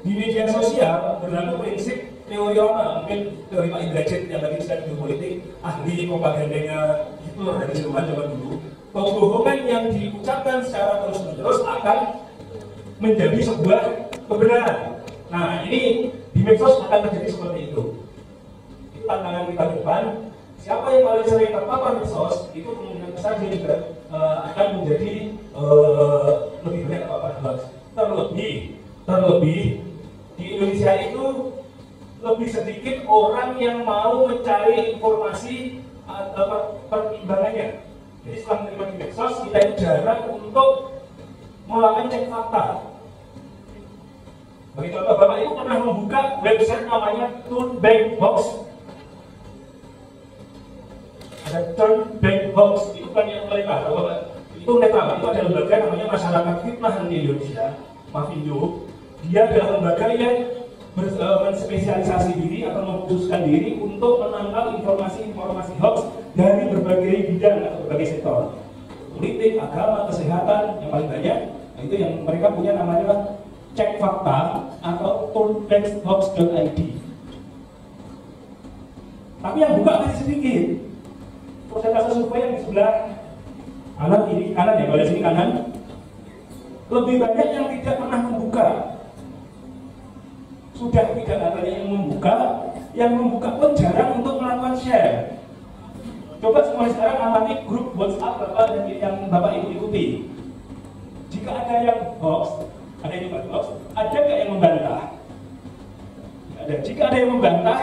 Di media sosial berlaku prinsip teori lama, mungkin teori Pak Indrajit yang tadi sudah di politik, ahli propagandanya Hitler dari zaman dulu. Kebohongan yang diucapkan secara terus-menerus akan menjadi sebuah kebenaran. Nah, ini di medsos akan terjadi seperti itu. Itu tantangan kita ke depan. Siapa yang paling sering terpapar medsos, itu kemungkinan besar dia juga akan menjadi lebih banyak terpapar hoax. Terlebih di Indonesia itu lebih sedikit orang yang mau mencari informasi pertimbangannya. Jadi setelah menerima di medsos, kita itu jarang untuk melakukan cek fakta. Bagi contoh, Bapak Ibu pernah membuka website namanya Turnbank Box. Ada Turnbank Box, itu kan yang mereka, Bapak itu netral, itu ada lembaga namanya Masyarakat Fitnah Anti Indonesia, Mafindo. Dia adalah lembaga yang menspesialisasi diri atau memutuskan diri untuk menangkal informasi-informasi hoax dari berbagai bidang atau berbagai sektor, politik, agama, kesehatan, yang paling banyak. Nah, itu yang mereka punya namanya Cek Fakta atau turnbackhoax.id. Tapi yang buka masih sedikit. Persentase survei yang di sebelah kanan, ini kanan ya, pada sini kanan, lebih banyak yang tidak pernah membuka. Sudah tidak adanya yang membuka pun jarang untuk melakukan share. Coba semua sekarang amati grup WhatsApp Bapak dan yang Bapak ikuti. Jika ada yang hoax, ada yang hoax, ada nggak yang membantah? Ada. Jika ada yang membantah,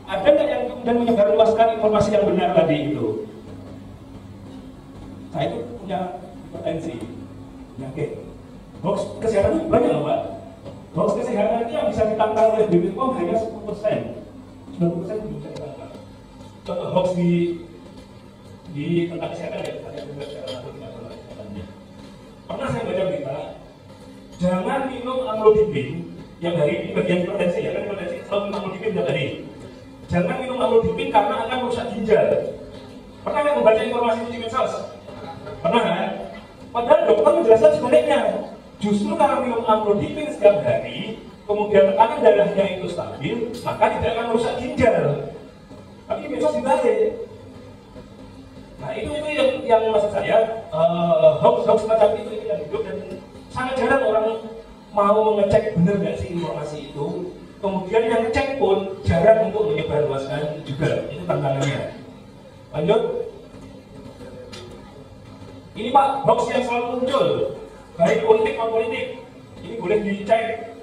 ada nggak yang kemudian menyebarluaskan informasi yang benar tadi itu? Saya itu punya potensi penyakit. Hoax kesehatan itu banyak loh Pak. Hoax kesehatan itu yang bisa ditangkal oleh BPOM hanya 10%. 90% belum bisa ditangkal. Contoh hoax di tentang kesehatan ya, ada juga secara kesehatannya. Pernah saya baca berita, jangan minum amlodipin yang hari ini bagian hipertensi ya, kan hipertensi selalu minum amlodipin tiap hari. Jangan minum amlodipin karena akan merusak ginjal. Pernah nggak membaca informasi di medsos? Pernah kan? Padahal dokter menjelaskan sebaliknya. Justru kalau minum amlodipin setiap hari, kemudian tekanan darahnya itu stabil, maka tidak akan merusak ginjal. Tapi medsos dibalik. Nah itu yang maksud saya, hoax macam itu yang hidup dan sangat jarang orang mau mengecek benar nggak sih informasi itu. Kemudian yang cek pun jarang untuk menyebarluaskan juga. Itu tantangannya. Lanjut. Ini Pak, hoax yang selalu muncul, baik politik non politik. Ini boleh dicek.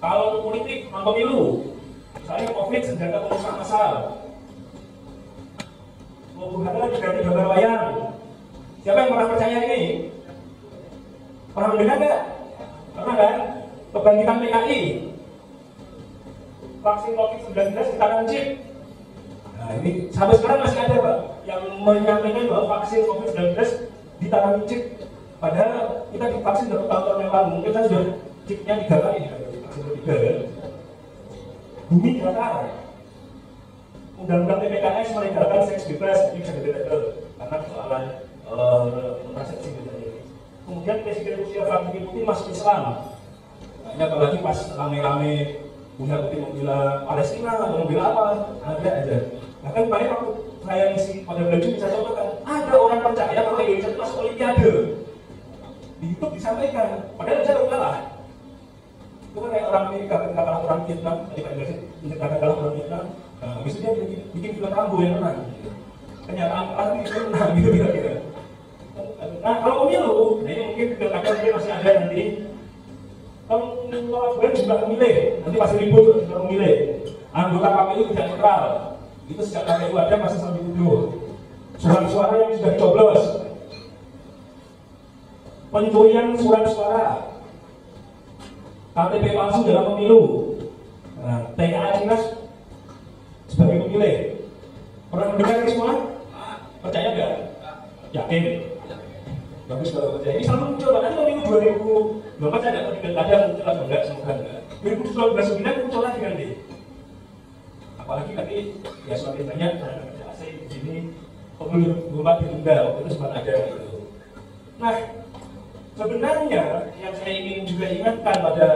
Kalau politik non pemilu, misalnya COVID senjata perusak massal. Bukan lagi ganti gambar wayang. Siapa yang pernah percaya ini? Pernah mendengar nggak? Pernah kan? Kebangkitan PKI, vaksin COVID-19 ditaruh chip. Nah ini sampai sekarang masih ada Pak yang menyampaikan bahwa vaksin COVID-19 ditaruh chip. Padahal kita divaksin dari tahun-tahun yang lalu, mungkin kan sudah chipnya 3 kali, vaksin ketiga kan? Bumi datar. Undang-undang PPKS melegalkan seks bebas, ini bisa dibedakan karena persoalan kontrasepsi misalnya. Kemudian Presiden Rusia Vladimir Putin masuk Islam. Nah, apalagi pas rame-rame punya Putin membela Palestina atau membela apa, ada aja. Bahkan kemarin waktu saya ngisi pada bulan Juni saya contohkan, ada orang percaya kalau Indonesia itu masuk Olimpiade. Di YouTube disampaikan, padahal saya udah kalah. Itu kan kayak orang Amerika ketika kalah orang Vietnam, tadi Pak Indonesia menyatakan kalah orang Vietnam. Nah, habis itu dia bikin film Rambo yang menang. Kenyataan pasti itu menang gitu kira-kira. Nah kalau pemilu, nah ini mungkin pilkada mungkin masih ada nanti. Kalau jumlah pemilih, nanti masih ribut jumlah pemilih. Anggota KPU tidak netral. Itu sejak KPU ada masih sampai dituduh. Surat-suara yang sudah dicoblos, pencurian surat suara, KTP palsu dalam pemilu, nah, TKA Dinas sebagai pemilih. Pernah mendengar ini semua? Percaya nggak? Yakin? Bagus kalau percaya. Ini selalu muncul, bahkan pemilu 2024 saya nggak tahu di pilkada muncul atau enggak, semoga enggak. 2019 muncul lagi nanti. Apalagi tadi ya semakin banyak kerja asing di sini, pemilu 2024 ditunda, waktu itu sempat ada gitu. Nah, sebenarnya yang saya ingin juga ingatkan pada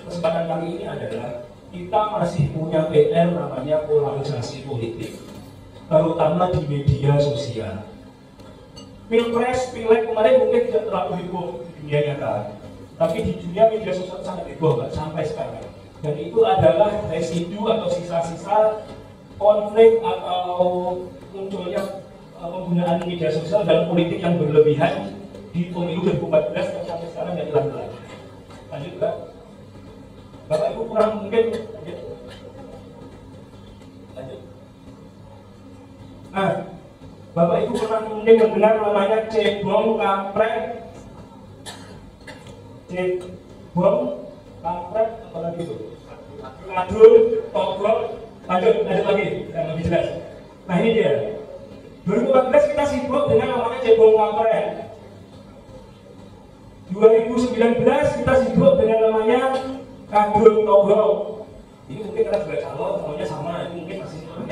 kesempatan kali ini adalah kita masih punya PR namanya polarisasi politik, terutama di media sosial. Pilpres, pileg kemarin mungkin tidak terlalu heboh di dunia nyata, tapi di dunia media sosial sangat heboh Pak, sampai sekarang. Dan itu adalah residu atau sisa-sisa konflik atau munculnya penggunaan media sosial dalam politik yang berlebihan di pemilu 2014 yang sampai sekarang tidak hilang-hilang. Lanjut Pak. Bapak Ibu kurang mungkin lanjut. Nah, Bapak Ibu kurang mungkin mendengar namanya cebong kampret, apalagi itu, kadul, tobrok, lanjut lagi yang lebih jelas. Nah ini dia. 2014 kita sibuk dengan namanya cebong kampret. 2019 kita sibuk dengan namanya Kadrun Togo. Ini mungkin kita juga calonnya sama, ini mungkin masih sama.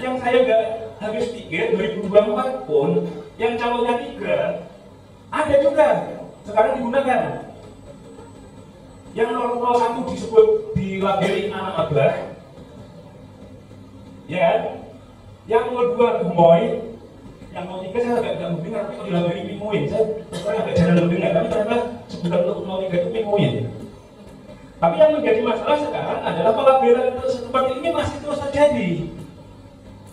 Yang saya nggak habis pikir 2024 pun yang calonnya 3 ada juga sekarang digunakan. Yang 001 disebut dilabeli anak abah, ya. Yang 02 gemoy, yang 03 saya agak mendengar, tapi kalau dilabeli pinguin, saya agak jarang mendengar, tapi ternyata sebutan untuk 03 itu pinguin. Tapi yang menjadi masalah sekarang adalah pelabelan seperti ini masih terus terjadi.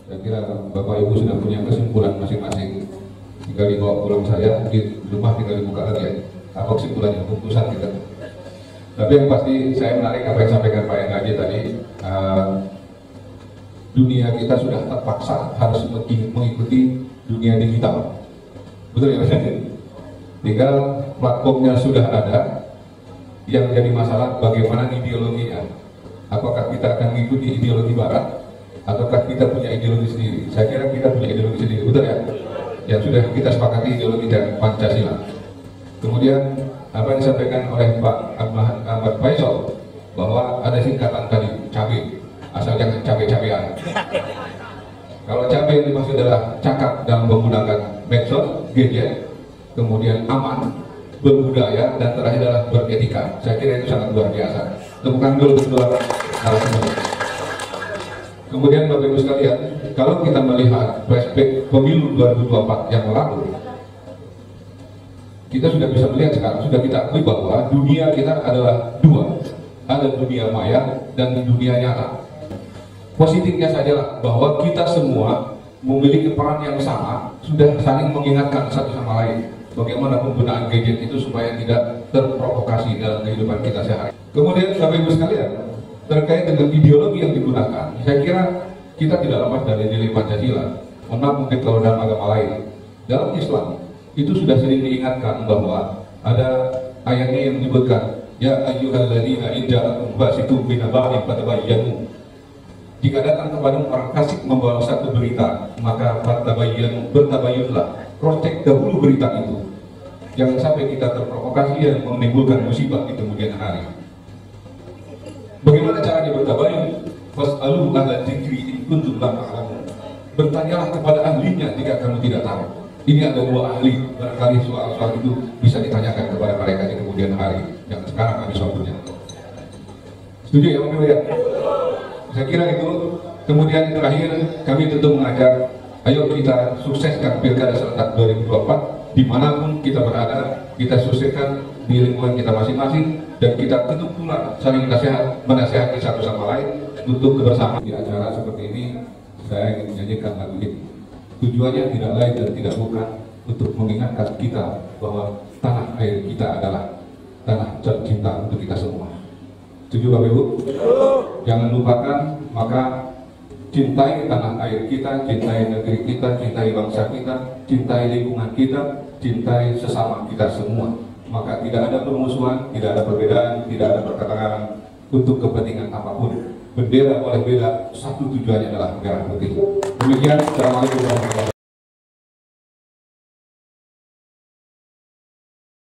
Saya kira Bapak Ibu sudah punya kesimpulan masing-masing. Tinggal dibawa pulang saya, di rumah tinggal dibuka lagi ya. Apa kesimpulannya, keputusan kita. Tapi yang pasti saya menarik apa yang disampaikan Pak Engaji tadi. Dunia kita sudah terpaksa harus mengikuti dunia digital. Betul ya Mas? Tinggal platformnya sudah ada. Yang jadi masalah bagaimana ideologinya. Apakah kita akan mengikuti ideologi Barat ataukah kita punya ideologi sendiri? Saya kira kita punya ideologi sendiri, betul ya? Yang sudah kita sepakati ideologi dan Pancasila. Kemudian apa yang disampaikan oleh Pak Ahmad Faisal bahwa ada singkatan tadi cabai, asal jangan cabai-cabean. Kalau cabai yang dimaksud adalah cakap dalam menggunakan medsos, gadget, kemudian aman, berbudaya, dan terakhir adalah beretika. Saya kira itu sangat luar biasa. Temukan dulu kedua narasumber. Kemudian Bapak Ibu sekalian, kalau kita melihat flashback pemilu 2024 yang lalu, kita sudah bisa melihat sekarang, sudah kita akui bahwa dunia kita adalah dua. Ada dunia maya dan dunia nyata. Positifnya saja bahwa kita semua memiliki peran yang sama, sudah saling mengingatkan satu sama lain. Bagaimana penggunaan gadget itu supaya tidak terprovokasi dalam kehidupan kita sehari. Kemudian Bapak Ibu sekalian, terkait dengan ideologi yang digunakan, saya kira kita tidak lepas dari nilai Pancasila. Mohon maaf mungkin kalau dalam agama lain. Dalam Islam itu sudah sering diingatkan bahwa ada ayatnya yang menyebutkan ya ayyuhalladzina in ja'akum fasiqun binaba'in fatabayyanu. Jika datang kepada orang fasik membawa satu berita, maka bertabayyunlah. Cross-check dahulu berita itu. Jangan sampai kita terprovokasi dan menimbulkan musibah di kemudian hari. Bagaimana caranya bertabayyun? Fas'alu ahla dzikri in kuntum la ta'lamun. Bertanyalah kepada ahlinya jika kamu tidak tahu. Ini ada dua ahli, barangkali soal-soal itu bisa ditanyakan kepada mereka di kemudian hari. Yang sekarang habis waktunya. Setuju ya Bapak Ibu ya? Saya kira itu. Kemudian terakhir kami tentu mengajak, ayo kita sukseskan Pilkada serentak 2024 dimanapun kita berada, kita sukseskan di lingkungan kita masing-masing, dan kita tentu pula saling menasihati satu sama lain untuk kebersamaan. Di acara seperti ini saya ingin menyanyikan lagu ini. Tujuannya tidak lain dan tidak bukan untuk mengingatkan kita bahwa tanah air kita adalah tanah tercinta untuk kita semua. Setuju Bapak Ibu? Jangan lupakan, maka cintai tanah air kita, cintai negeri kita, cintai bangsa kita, cintai lingkungan kita, cintai sesama kita semua. Maka tidak ada permusuhan, tidak ada perbedaan, tidak ada pertentangan untuk kepentingan apapun. Bendera boleh beda, satu tujuannya adalah merah putih. Demikian, assalamualaikum warahmatullahi wabarakatuh.